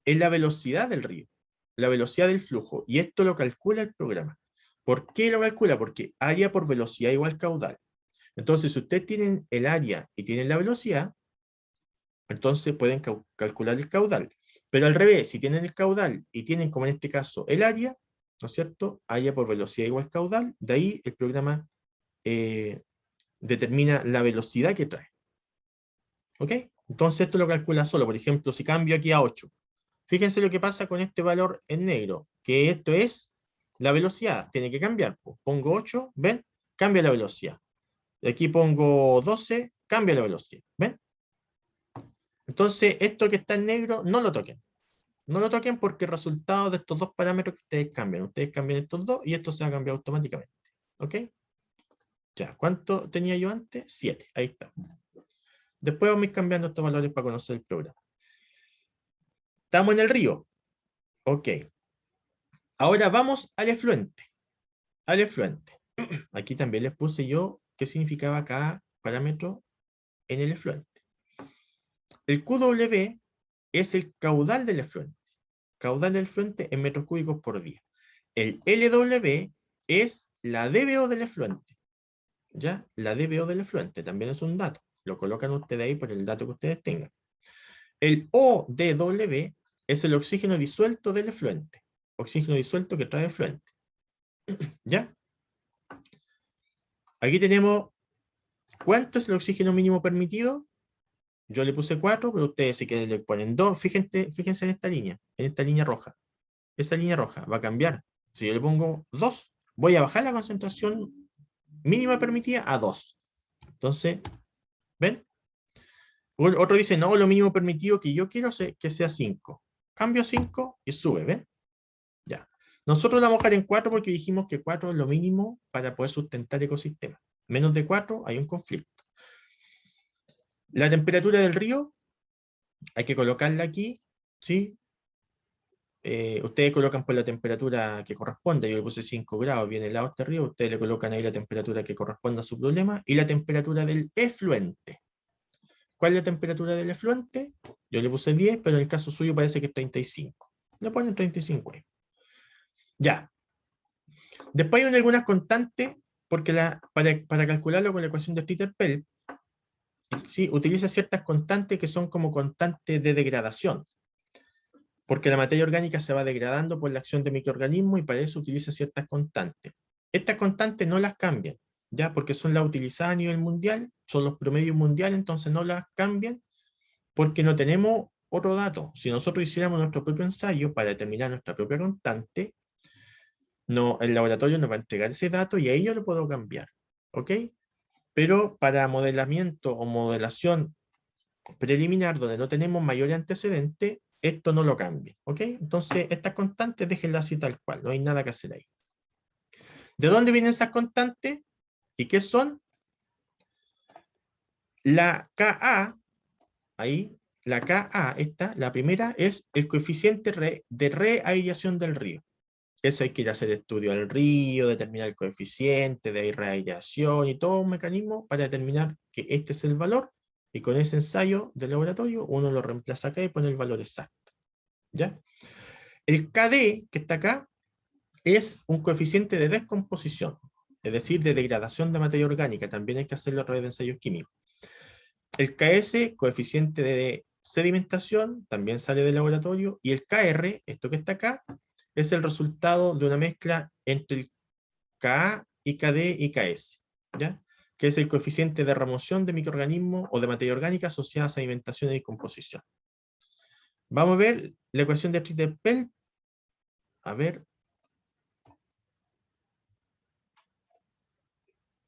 la velocidad del río, la velocidad del flujo, y esto lo calcula el programa. ¿Por qué lo calcula? Porque área por velocidad igual caudal. Entonces, si ustedes tienen el área y tienen la velocidad, entonces pueden calcular el caudal. Pero al revés, si tienen el caudal y tienen, como en este caso, el área, ¿no es cierto? Área por velocidad igual caudal, de ahí el programa determina la velocidad que trae. ¿Ok? Entonces esto lo calcula solo. Por ejemplo, si cambio aquí a 8. Fíjense lo que pasa con este valor en negro, que esto es la velocidad. Tiene que cambiar. Pongo 8, ¿ven? Cambia la velocidad. Aquí pongo 12, cambia la velocidad. ¿Ven? Entonces, esto que está en negro, no lo toquen. No lo toquen porque el resultado de estos dos parámetros que ustedes cambian. Ustedes cambian estos dos y esto se va a cambiar automáticamente. ¿Ok? Ya, ¿cuánto tenía yo antes? 7. Ahí está. Después vamos a ir cambiando estos valores para conocer el programa. Estamos en el río. Ok. Ahora vamos al efluente. Al efluente. Aquí también les puse yo qué significaba cada parámetro en el efluente. El QW es el caudal del efluente. Caudal del efluente en metros cúbicos por día. El LW es la DBO del efluente. ¿Ya? La DBO del efluente también es un dato. Lo colocan ustedes ahí por el dato que ustedes tengan. El ODW es el oxígeno disuelto del efluente. Oxígeno disuelto que trae efluente. ¿Ya? Aquí tenemos, ¿cuánto es el oxígeno mínimo permitido? Yo le puse 4, pero ustedes si quieren le ponen 2. Fíjense en esta línea roja. Esta línea roja va a cambiar. Si yo le pongo 2, voy a bajar la concentración mínima permitida a 2. Entonces, ¿ven? Otro dice, no, lo mínimo permitido que yo quiero es que sea 5. Cambio 5 y sube, ¿ven? Ya. Nosotros la vamos a dejar en 4 porque dijimos que 4 es lo mínimo para poder sustentar ecosistemas. Menos de 4 hay un conflicto. La temperatura del río, hay que colocarla aquí, ¿sí? Ustedes colocan por la temperatura que corresponde, yo le puse 5 grados, viene el lado de este río, ustedes le colocan ahí la temperatura que corresponde a su problema, y la temperatura del efluente. ¿Cuál es la temperatura del efluente? Yo le puse 10, pero en el caso suyo parece que es 35. Le ponen 35 ahí. Ya. Después hay algunas constantes, porque para calcularlo con la ecuación de Streeter-Pell, ¿sí? Utiliza ciertas constantes que son como constantes de degradación. Porque la materia orgánica se va degradando por la acción de microorganismos y para eso utiliza ciertas constantes. Estas constantes no las cambian, ¿ya? Porque son las utilizadas a nivel mundial, son los promedios mundiales, entonces no las cambian porque no tenemos otro dato. Si nosotros hiciéramos nuestro propio ensayo para determinar nuestra propia constante, no, el laboratorio nos va a entregar ese dato y ahí yo lo puedo cambiar, ¿ok? Pero para modelamiento o modelación preliminar, donde no tenemos mayor antecedente, esto no lo cambia, ¿ok? Entonces, estas constantes déjenlas así tal cual, no hay nada que hacer ahí. ¿De dónde vienen esas constantes? ¿Y qué son? La Ka, ahí, la Ka, esta, la primera, es el coeficiente de reaireación del río. Eso hay que ir a hacer estudio al río, determinar el coeficiente de reaireación y todo un mecanismo para determinar que este es el valor, y con ese ensayo de laboratorio uno lo reemplaza acá y pone el valor exacto. ¿Ya? El KD, que está acá, es un coeficiente de descomposición, es decir, de degradación de materia orgánica. También hay que hacerlo a través de ensayos químicos. El KS, coeficiente de sedimentación, también sale del laboratorio. Y el KR, esto que está acá, es el resultado de una mezcla entre el Ka y KD y KS, ¿ya? Que es el coeficiente de remoción de microorganismos o de materia orgánica asociada a sedimentación y descomposición. Vamos a ver la ecuación de Streeter-Pell. A ver.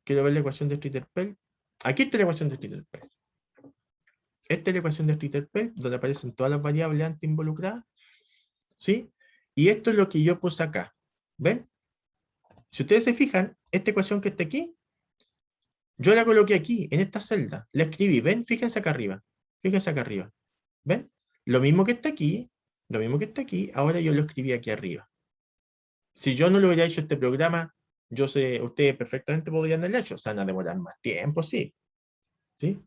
Quiero ver la ecuación de Streeter-Pell. Aquí está la ecuación de Streeter-Pell. Esta es la ecuación de Streeter-Pell, donde aparecen todas las variables antes involucradas, ¿sí? Y esto es lo que yo puse acá. ¿Ven? Si ustedes se fijan, esta ecuación que está aquí, yo la coloqué aquí, en esta celda. La escribí, ¿ven? Fíjense acá arriba. Fíjense acá arriba. ¿Ven? Lo mismo que está aquí, ahora yo lo escribí aquí arriba. Si yo no lo hubiera hecho este programa, yo sé, ustedes perfectamente podrían haberlo hecho. O sea, van a demorar más tiempo, sí. ¿Sí?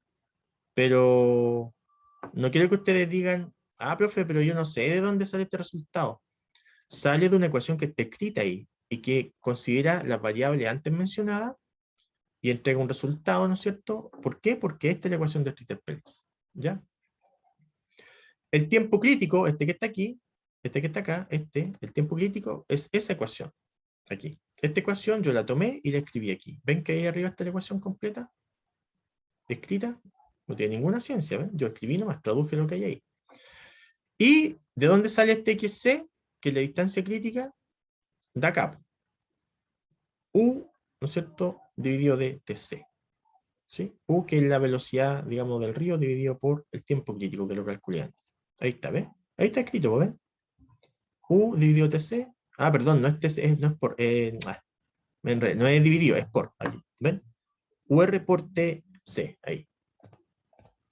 Pero no quiero que ustedes digan, ah, profe, pero yo no sé de dónde sale este resultado. Sale de una ecuación que está escrita ahí y que considera las variables antes mencionadas y entrega un resultado, ¿no es cierto? ¿Por qué? Porque esta es la ecuación de Streeter-Pell. ¿Ya? El tiempo crítico, este que está aquí, este que está acá, el tiempo crítico es esa ecuación, aquí. Esta ecuación yo la tomé y la escribí aquí. ¿Ven que ahí arriba está la ecuación completa? Escrita, no tiene ninguna ciencia, ¿ven? Yo escribí nomás, traduje lo que hay ahí. ¿Y de dónde sale este XC? Que es la distancia crítica de acá. U, ¿no es cierto? Dividido de TC. ¿Sí? U, que es la velocidad, digamos, del río, dividido por el tiempo crítico, que lo calculé antes. Ahí está, ¿ves? Ahí está escrito, ¿ven? U dividido TC. Ah, perdón, no es TC, no es por. No es dividido, es por. Aquí, ¿ven? UR por TC. Ahí.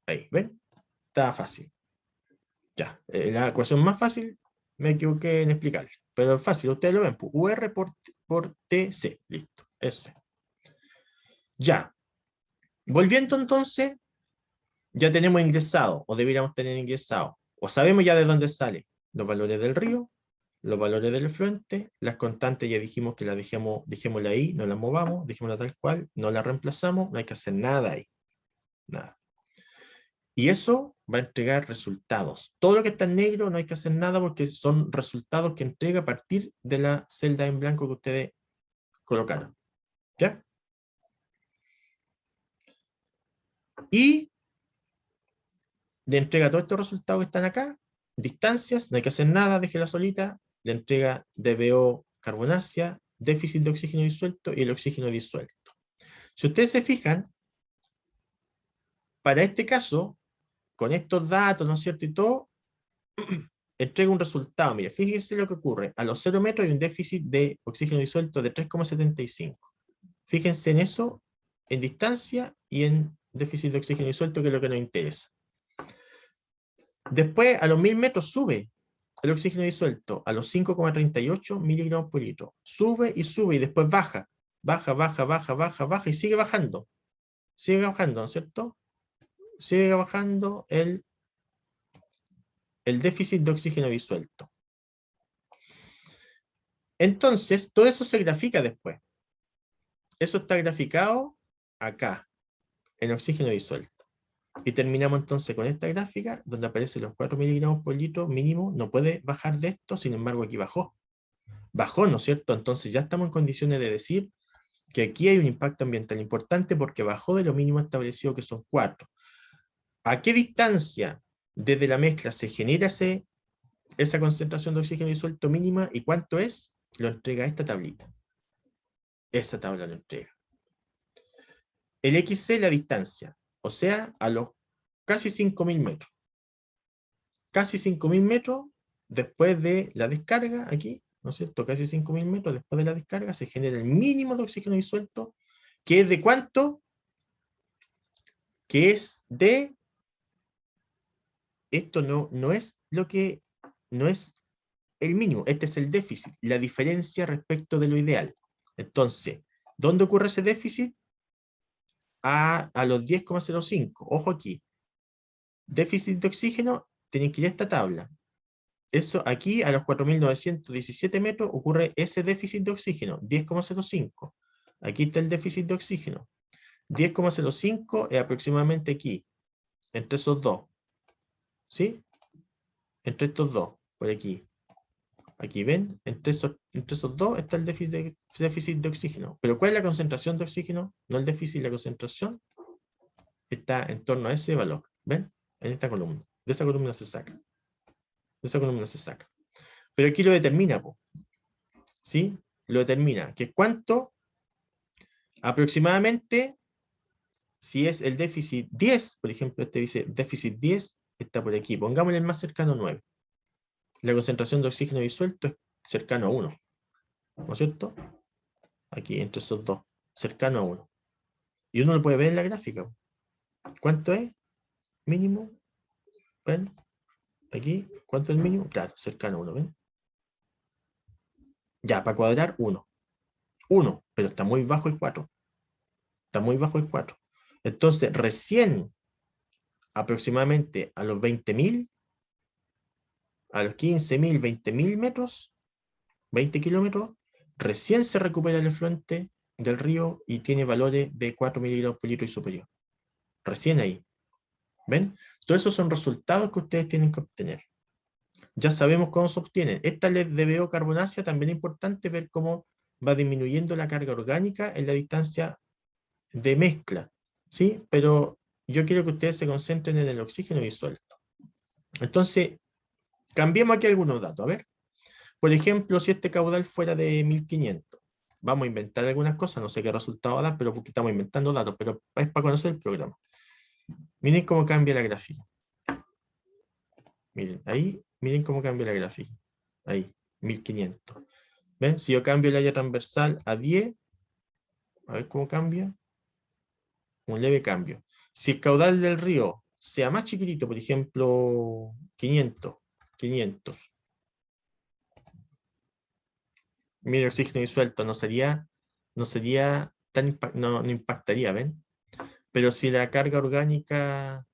Ahí, ¿ven? Está fácil. Ya. La ecuación más fácil, me equivoqué en explicarle. Pero es fácil, ustedes lo ven. UR por TC. Listo. Eso es. Ya. Volviendo entonces, ya tenemos ingresado, o deberíamos tener ingresado, o sabemos ya de dónde sale los valores del río, los valores del efluente, las constantes ya dijimos que las dejémosla ahí, no las movamos, dejémosla tal cual, no la reemplazamos, no hay que hacer nada ahí, nada. Y eso va a entregar resultados. Todo lo que está en negro no hay que hacer nada porque son resultados que entrega a partir de la celda en blanco que ustedes colocaron. ¿Ya? Y le entrega todos estos resultados que están acá, distancias, no hay que hacer nada, déjela solita, le entrega DBO carbonácea, déficit de oxígeno disuelto y el oxígeno disuelto. Si ustedes se fijan, para este caso, con estos datos, ¿no es cierto? Y todo, entrega un resultado. Mire, fíjense lo que ocurre. A los 0 metros hay un déficit de oxígeno disuelto de 3,75. Fíjense en eso, en distancia y en déficit de oxígeno disuelto, que es lo que nos interesa. Después, a los 1000 metros sube el oxígeno disuelto a los 5,38 miligramos por litro. Sube y después baja. Baja y sigue bajando. Sigue bajando, ¿no es cierto? Sigue bajando el déficit de oxígeno disuelto. Entonces, todo eso se grafica después. Eso está graficado acá, en oxígeno disuelto. Y terminamos entonces con esta gráfica, donde aparecen los 4 miligramos por litro mínimo. No puede bajar de esto, sin embargo aquí bajó. Bajó, ¿no es cierto? Entonces ya estamos en condiciones de decir que aquí hay un impacto ambiental importante porque bajó de lo mínimo establecido, que son 4. ¿A qué distancia desde la mezcla se genera esa concentración de oxígeno disuelto mínima y cuánto es? Lo entrega esta tablita. Esa tabla lo entrega. El XC, la distancia, o sea, a los casi 5.000 metros. Casi 5.000 metros después de la descarga, aquí, ¿no es cierto? Casi 5.000 metros después de la descarga se genera el mínimo de oxígeno disuelto, que es de ¿cuánto? Que es de... Esto no es lo que... No es el mínimo, este es el déficit, la diferencia respecto de lo ideal. Entonces, ¿dónde ocurre ese déficit? A los 10,05. Ojo aquí. Déficit de oxígeno, tienen que ir a esta tabla. Eso aquí, a los 4.917 metros, ocurre ese déficit de oxígeno, 10,05. Aquí está el déficit de oxígeno. 10,05 es aproximadamente aquí, entre esos dos. ¿Sí? Entre estos dos, por aquí. Aquí ven, entre esos dos está el déficit de oxígeno. Pero ¿cuál es la concentración de oxígeno? No el déficit, la concentración está en torno a ese valor. ¿Ven? En esta columna. De esa columna se saca. De esa columna se saca. Pero aquí lo determina, ¿sí? Lo determina. Que cuánto aproximadamente Si es el déficit 10, por ejemplo, este dice déficit 10, está por aquí. Pongámosle el más cercano a 9. La concentración de oxígeno disuelto es cercano a 1. ¿No es cierto? Aquí, entre esos dos. Cercano a 1. Y uno lo puede ver en la gráfica. ¿Cuánto es? Mínimo. ¿Ven? Aquí, ¿cuánto es el mínimo? Claro, cercano a 1, ¿ven? Ya, para cuadrar, 1. 1, pero está muy bajo el 4. Está muy bajo el 4. Entonces, recién, aproximadamente a los 20.000, a los 15.000, 20.000 metros, 20 kilómetros, recién se recupera el efluente del río y tiene valores de 4 miligramos por litro y superior. Recién ahí. ¿Ven? Todos esos son resultados que ustedes tienen que obtener. Ya sabemos cómo se obtienen. Esta LDBO carbonácea también es importante ver cómo va disminuyendo la carga orgánica en la distancia de mezcla. ¿Sí? Pero yo quiero que ustedes se concentren en el oxígeno disuelto. Entonces, cambiemos aquí algunos datos. A ver. Por ejemplo, si este caudal fuera de 1500, vamos a inventar algunas cosas, no sé qué resultado va a dar, pero porque estamos inventando datos, pero es para conocer el programa. Miren cómo cambia la gráfica. Miren, ahí, miren cómo cambia la gráfica. Ahí, 1500. ¿Ven? Si yo cambio el área transversal a 10, a ver cómo cambia. Un leve cambio. Si el caudal del río sea más chiquitito, por ejemplo, 500. Mire, el oxígeno disuelto no sería tan no impactaría, ¿ven? Pero si la carga orgánica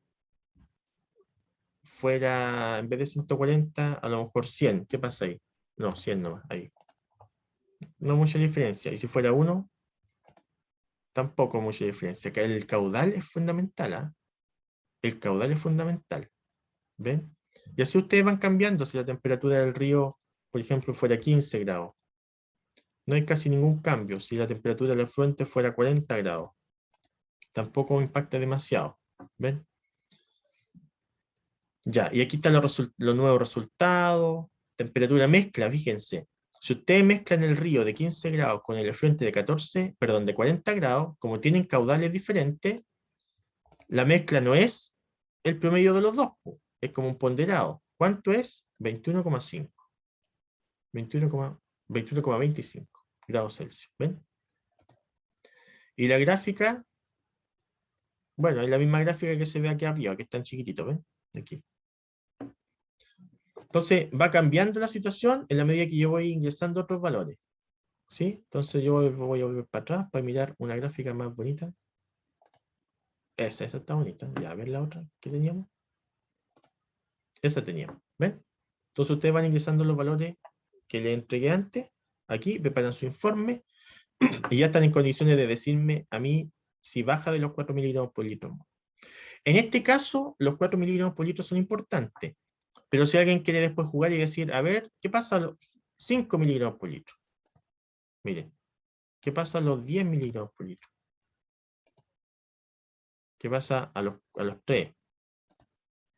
fuera, en vez de 140, a lo mejor 100, ¿qué pasa ahí? No, 100 nomás, ahí. No mucha diferencia. Y si fuera 1, tampoco mucha diferencia. Que el caudal es fundamental, ¿ah? El caudal es fundamental. ¿Ven? Y así ustedes van cambiando. Si la temperatura del río, por ejemplo, fuera 15 grados, no hay casi ningún cambio. Si la temperatura del afluente fuera 40 grados, tampoco impacta demasiado. ¿Ven? Ya, y aquí están los nuevos resultados. Temperatura mezcla, fíjense. Si ustedes mezclan el río de 15 grados con el efluente de 40 grados, como tienen caudales diferentes, la mezcla no es el promedio de los dos, es como un ponderado. ¿Cuánto es? 21,5. 21,25 grados Celsius. ¿Ven? Y la gráfica, bueno, es la misma gráfica que se ve aquí arriba, que es tan chiquitito, ¿ven? Aquí. Entonces va cambiando la situación en la medida que yo voy ingresando otros valores. ¿Sí? Entonces yo voy a volver para atrás para mirar una gráfica más bonita. Esa está bonita. Ya, a ver la otra que teníamos. Esa teníamos. ¿Ven? Entonces ustedes van ingresando los valores que les entregué antes. Aquí preparan su informe y ya están en condiciones de decirme a mí si baja de los 4 miligramos por litro. En este caso, los 4 miligramos por litro son importantes. Pero si alguien quiere después jugar y decir, a ver, ¿qué pasa a los 5 miligramos por litro? Miren, ¿qué pasa a los 10 miligramos por litro? ¿Qué pasa a los 3?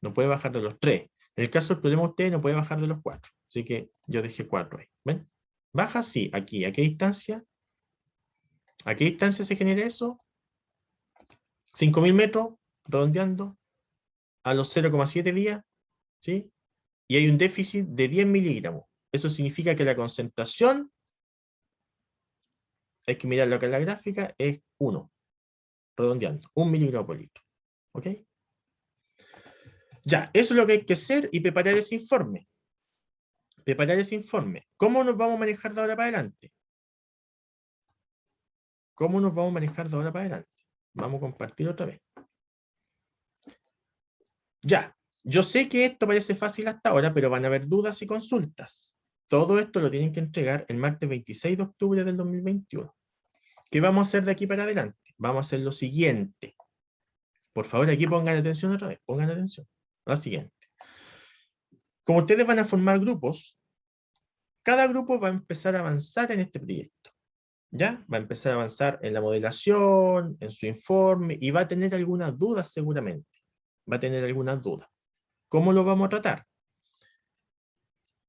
No puede bajar de los 3. En el caso del problema de ustedes no puede bajar de los 4. Así que yo dejé 4 ahí. ¿Ven? Baja, sí, aquí. ¿A qué distancia? ¿A qué distancia se genera eso? 5.000 metros, redondeando, a los 0,7 días, ¿sí? Y hay un déficit de 10 miligramos. Eso significa que la concentración, hay que mirarlo acá en la gráfica, es 1, redondeando, 1 miligramo por litro. ¿Ok? Ya, eso es lo que hay que hacer y preparar ese informe. Preparar ese informe. ¿Cómo nos vamos a manejar de ahora para adelante? ¿Cómo nos vamos a manejar de ahora para adelante? Vamos a compartir otra vez. Ya, yo sé que esto parece fácil hasta ahora, pero van a haber dudas y consultas. Todo esto lo tienen que entregar el martes 26 de octubre del 2021. ¿Qué vamos a hacer de aquí para adelante? Vamos a hacer lo siguiente. Por favor, aquí pongan atención otra vez. Pongan atención. Lo siguiente. Como ustedes van a formar grupos, cada grupo va a empezar a avanzar en este proyecto. ¿Ya? Va a empezar a avanzar en la modelación, en su informe, y va a tener algunas dudas seguramente. Va a tener algunas dudas. ¿Cómo lo vamos a tratar?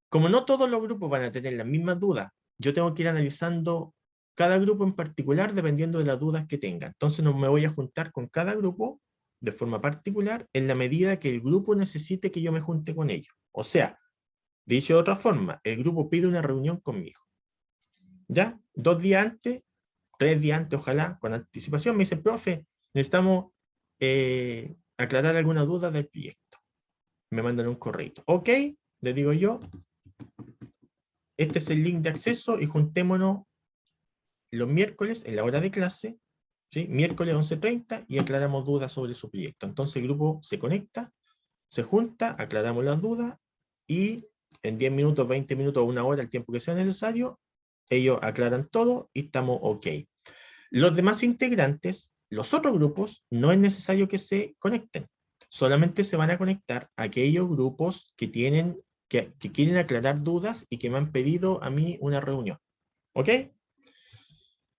Como no todos los grupos van a tener las mismas dudas, yo tengo que ir analizando cada grupo en particular dependiendo de las dudas que tenga. Entonces no me voy a juntar con cada grupo de forma particular en la medida que el grupo necesite que yo me junte con ellos. O sea, dicho de otra forma, el grupo pide una reunión conmigo. ¿Ya? 2 días antes, 3 días antes, ojalá, con anticipación, me dice, profe, necesitamos aclarar alguna duda del proyecto. Me mandan un correo. Ok, le digo yo, este es el link de acceso y juntémonos los miércoles en la hora de clase, ¿sí? Miércoles 11:30 y aclaramos dudas sobre su proyecto. Entonces el grupo se conecta, se junta, aclaramos las dudas y en 10 minutos, 20 minutos o una hora, el tiempo que sea necesario, ellos aclaran todo y estamos ok. Los demás integrantes, los otros grupos, no es necesario que se conecten. Solamente se van a conectar aquellos grupos que quieren aclarar dudas y que me han pedido a mí una reunión. ¿Ok?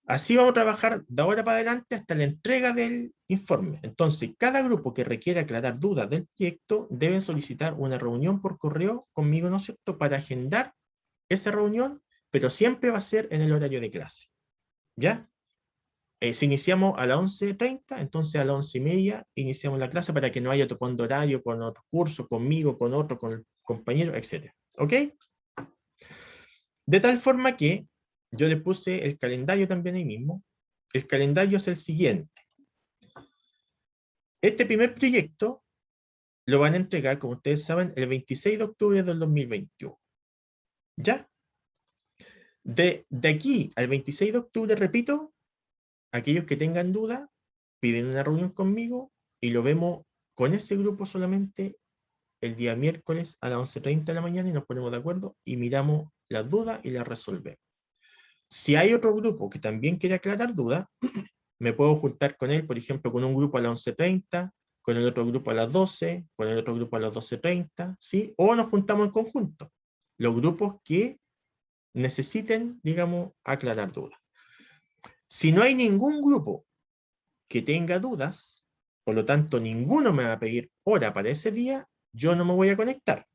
Así vamos a trabajar de ahora para adelante hasta la entrega del informe. Entonces, cada grupo que requiera aclarar dudas del proyecto debe solicitar una reunión por correo conmigo, ¿no es cierto?, para agendar esa reunión, pero siempre va a ser en el horario de clase. ¿Ya? Si iniciamos a las 11:30, entonces a las 11:30 iniciamos la clase para que no haya topando horario con otro curso, conmigo, con otro, con el compañero, etc. ¿Ok? De tal forma que yo le puse el calendario también ahí mismo. El calendario es el siguiente. Este primer proyecto lo van a entregar, como ustedes saben, el 26 de octubre del 2021. ¿Ya? De aquí al 26 de octubre, repito, aquellos que tengan duda, piden una reunión conmigo y lo vemos con ese grupo solamente el día miércoles a las 11:30 de la mañana y nos ponemos de acuerdo y miramos las dudas y las resolvemos. Si hay otro grupo que también quiere aclarar dudas, me puedo juntar con él, por ejemplo, con un grupo a las 11:30, con el otro grupo a las 12, con el otro grupo a las 12:30, ¿sí? O nos juntamos en conjunto, los grupos que necesiten, digamos, aclarar dudas. Si no hay ningún grupo que tenga dudas, por lo tanto, ninguno me va a pedir hora para ese día, yo no me voy a conectar.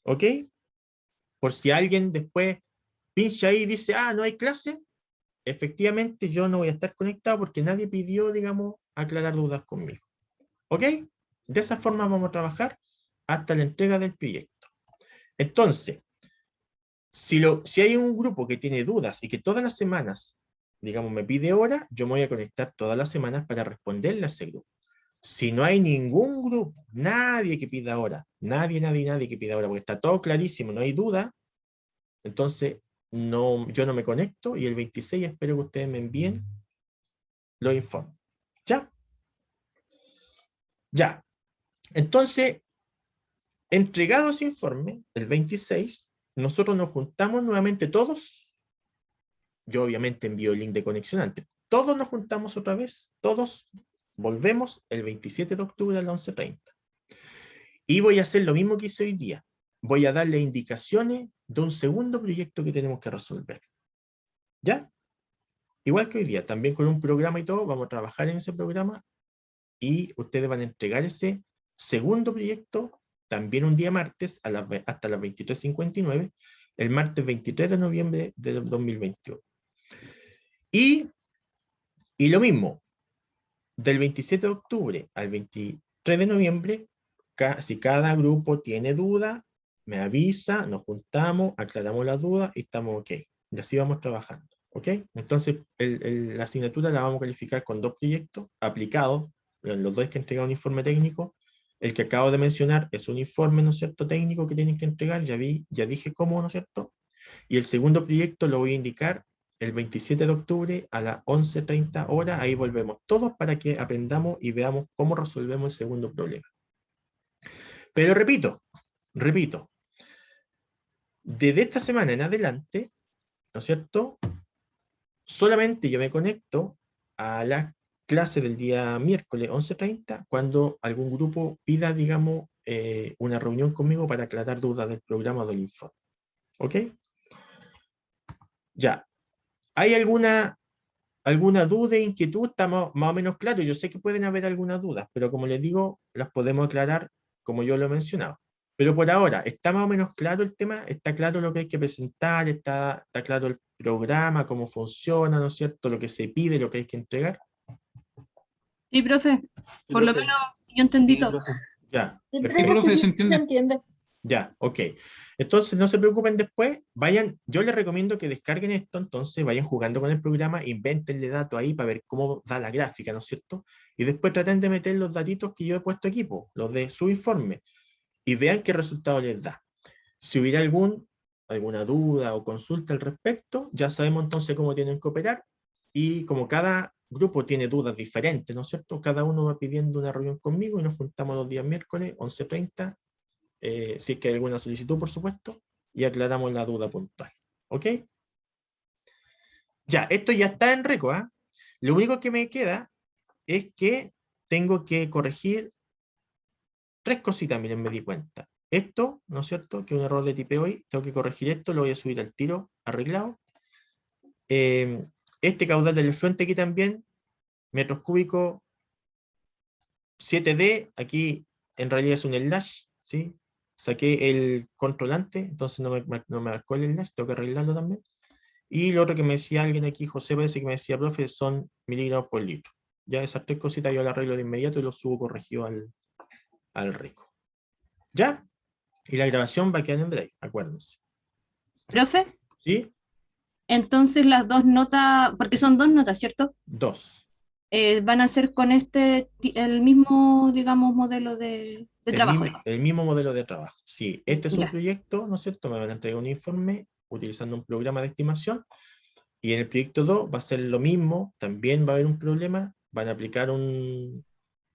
¿Ok? Por si alguien después pincha ahí y dice, no hay clase, efectivamente yo no voy a estar conectado porque nadie pidió, digamos, aclarar dudas conmigo. ¿Ok? De esa forma vamos a trabajar hasta la entrega del proyecto. Entonces, si hay un grupo que tiene dudas y que todas las semanas, digamos, me pide hora, yo me voy a conectar todas las semanas para responderle a ese grupo. Si no hay ningún grupo, nadie que pida hora, nadie que pida hora, porque está todo clarísimo, no hay duda, entonces yo no me conecto y el 26 espero que ustedes me envíen los informes. ¿Ya? Ya. Entonces, entregado ese informe, el 26, nosotros nos juntamos nuevamente todos. Yo obviamente envío el link de conexión antes. Todos nos juntamos otra vez, todos volvemos el 27 de octubre a las 11:30. Y voy a hacer lo mismo que hice hoy día. Voy a darle indicaciones de un segundo proyecto que tenemos que resolver. ¿Ya? Igual que hoy día, también con un programa y todo, vamos a trabajar en ese programa y ustedes van a entregar ese segundo proyecto también un día martes hasta las 23:59, el martes 23 de noviembre de 2021. Y lo mismo, del 27 de octubre al 23 de noviembre, si cada grupo tiene duda, me avisa, nos juntamos, aclaramos las dudas y estamos ok. Y así vamos trabajando. ¿Ok? Entonces, la asignatura la vamos a calificar con 2 proyectos aplicados. Los 2 que entregan un informe técnico. El que acabo de mencionar es un informe, ¿no es cierto?, técnico que tienen que entregar. Ya dije cómo, ¿no es cierto? Y el segundo proyecto lo voy a indicar el 27 de octubre a las 11:30 horas. Ahí volvemos todos para que aprendamos y veamos cómo resolvemos el segundo problema. Pero repito, desde esta semana en adelante, ¿no es cierto?, solamente yo me conecto a las clases del día miércoles 11:30 cuando algún grupo pida, digamos, una reunión conmigo para aclarar dudas del programa o del informe. ¿Ok? Ya. ¿Hay alguna duda, inquietud? Está más o menos claro. Yo sé que pueden haber algunas dudas, pero como les digo, las podemos aclarar como yo lo he mencionado. Pero por ahora, ¿está más o menos claro el tema? ¿Está claro lo que hay que presentar? ¿Está claro el programa, cómo funciona, ¿no es cierto? Lo que se pide, lo que hay que entregar. Sí, profe. Por lo menos yo entendí todo. Ya, Sí, perfecto. profe, sí se entiende. se entiende. Ya, ok. Entonces, no se preocupen después, vayan, yo les recomiendo que descarguen esto, entonces vayan jugando con el programa, invéntenle datos ahí para ver cómo da la gráfica, ¿no es cierto? Y después traten de meter los datitos que yo he puesto aquí, po, los de su informe, y vean qué resultado les da. Si hubiera alguna duda o consulta al respecto, ya sabemos entonces cómo tienen que operar, y como cada grupo tiene dudas diferentes, ¿no es cierto? Cada uno va pidiendo una reunión conmigo y nos juntamos los días miércoles, 11:30, si es que hay alguna solicitud, por supuesto, y aclaramos la duda puntual. ¿Ok? Ya, esto ya está en Reco, ¿ah? Lo único que me queda es que tengo que corregir 3 cositas, miren, me di cuenta. Esto, ¿no es cierto? Que es un error de tipeo hoy, tengo que corregir esto, lo voy a subir al tiro, arreglado. Este caudal del efluente aquí también, metros cúbicos 7D, aquí en realidad es un slash, ¿sí? Saqué el controlante, entonces no me marcó el slash, tengo que arreglarlo también. Y lo otro que me decía alguien aquí, José parece que me decía, profe, son miligramos por litro. Ya esas 3 cositas yo las arreglo de inmediato y lo subo corregido al Reco. ¿Ya? Y la grabación va a quedar en Drive, acuérdense. Profe, ¿Sí? entonces las 2 notas, porque son 2 notas, ¿cierto? 2. Van a ser con el mismo, digamos, modelo de trabajo. El mismo modelo de trabajo. Sí, este es un Ya. proyecto, ¿no es cierto? Me van a entregar un informe utilizando un programa de estimación. Y en el proyecto 2 va a ser lo mismo, también va a haber un problema, van a aplicar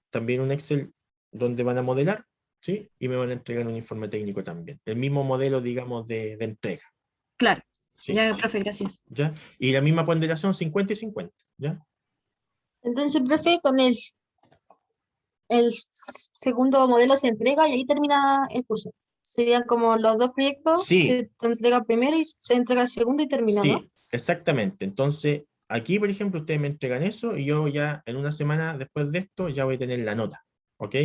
también un Excel donde van a modelar, ¿sí? Y me van a entregar un informe técnico también. El mismo modelo, digamos, de entrega. Claro. ¿Sí? Ya, profe, gracias. ¿Ya? Y la misma ponderación 50 y 50, ¿ya? Entonces, profe, con el segundo modelo se entrega y ahí termina el curso. Serían como los dos proyectos, Sí, se entrega primero y se entrega el segundo y termina, ¿no? sí, exactamente. Entonces, aquí, por ejemplo, ustedes me entregan eso y yo ya en una semana después de esto ya voy a tener la nota, ¿ok?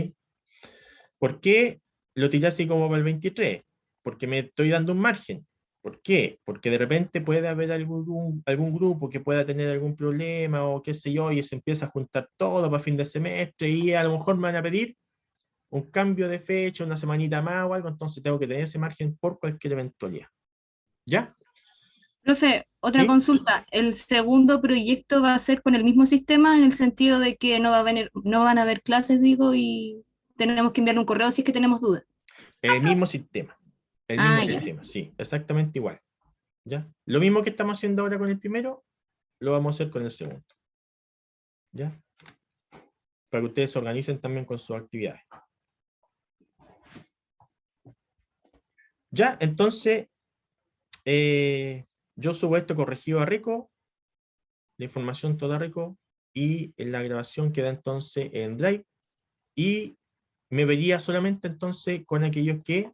¿Por qué lo tiré así como para el 23? Porque me estoy dando un margen. ¿Por qué? Porque de repente puede haber algún grupo que pueda tener algún problema o qué sé yo, y se empieza a juntar todo para fin de semestre y a lo mejor me van a pedir un cambio de fecha, una semanita más o algo, entonces tengo que tener ese margen por cualquier eventualidad. ¿Ya? Profe, otra ¿Sí? consulta. ¿El segundo proyecto va a ser con el mismo sistema en el sentido de que no van a haber clases, digo, y tenemos que enviar un correo si es que tenemos dudas? El mismo sistema. El mismo Ya. sistema, sí, exactamente igual. ¿Ya? Lo mismo que estamos haciendo ahora con el primero, lo vamos a hacer con el segundo. ¿Ya? Para que ustedes se organicen también con sus actividades. Ya, entonces, yo subo esto corregido a Rico, la información toda a Rico, y la grabación queda entonces en Drive, y me vería solamente entonces con aquellos que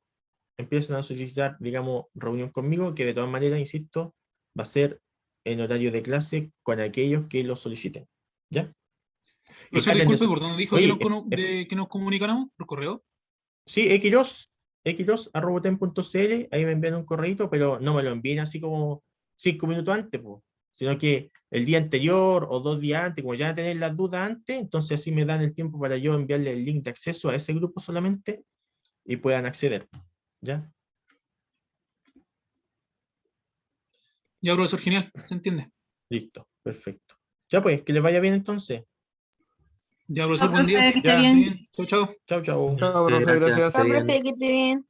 empiezan a solicitar, digamos, reunión conmigo, que de todas maneras, insisto, va a ser en horario de clase con aquellos que lo soliciten. ¿Ya? Y Profesor, traten de disculpe, ¿por dónde dijo oye, que nos comunicáramos? ¿Por correo? sí, xros@tem.cl, ahí me envían un correíto, pero no me lo envíen así como 5 minutos antes, po, sino que el día anterior o 2 días antes, como ya tener las dudas antes, entonces así me dan el tiempo para yo enviarle el link de acceso a ese grupo solamente y puedan acceder. ¿Ya? Ya, profesor, genial, se entiende. Listo, perfecto. Ya pues, que les vaya bien entonces. Ya, profesor, buen día. Profe, que esté Ya, Esté bien. bien. Chao, chao. chao, chao. Chao, profe, gracias. Chao, profe, que esté bien.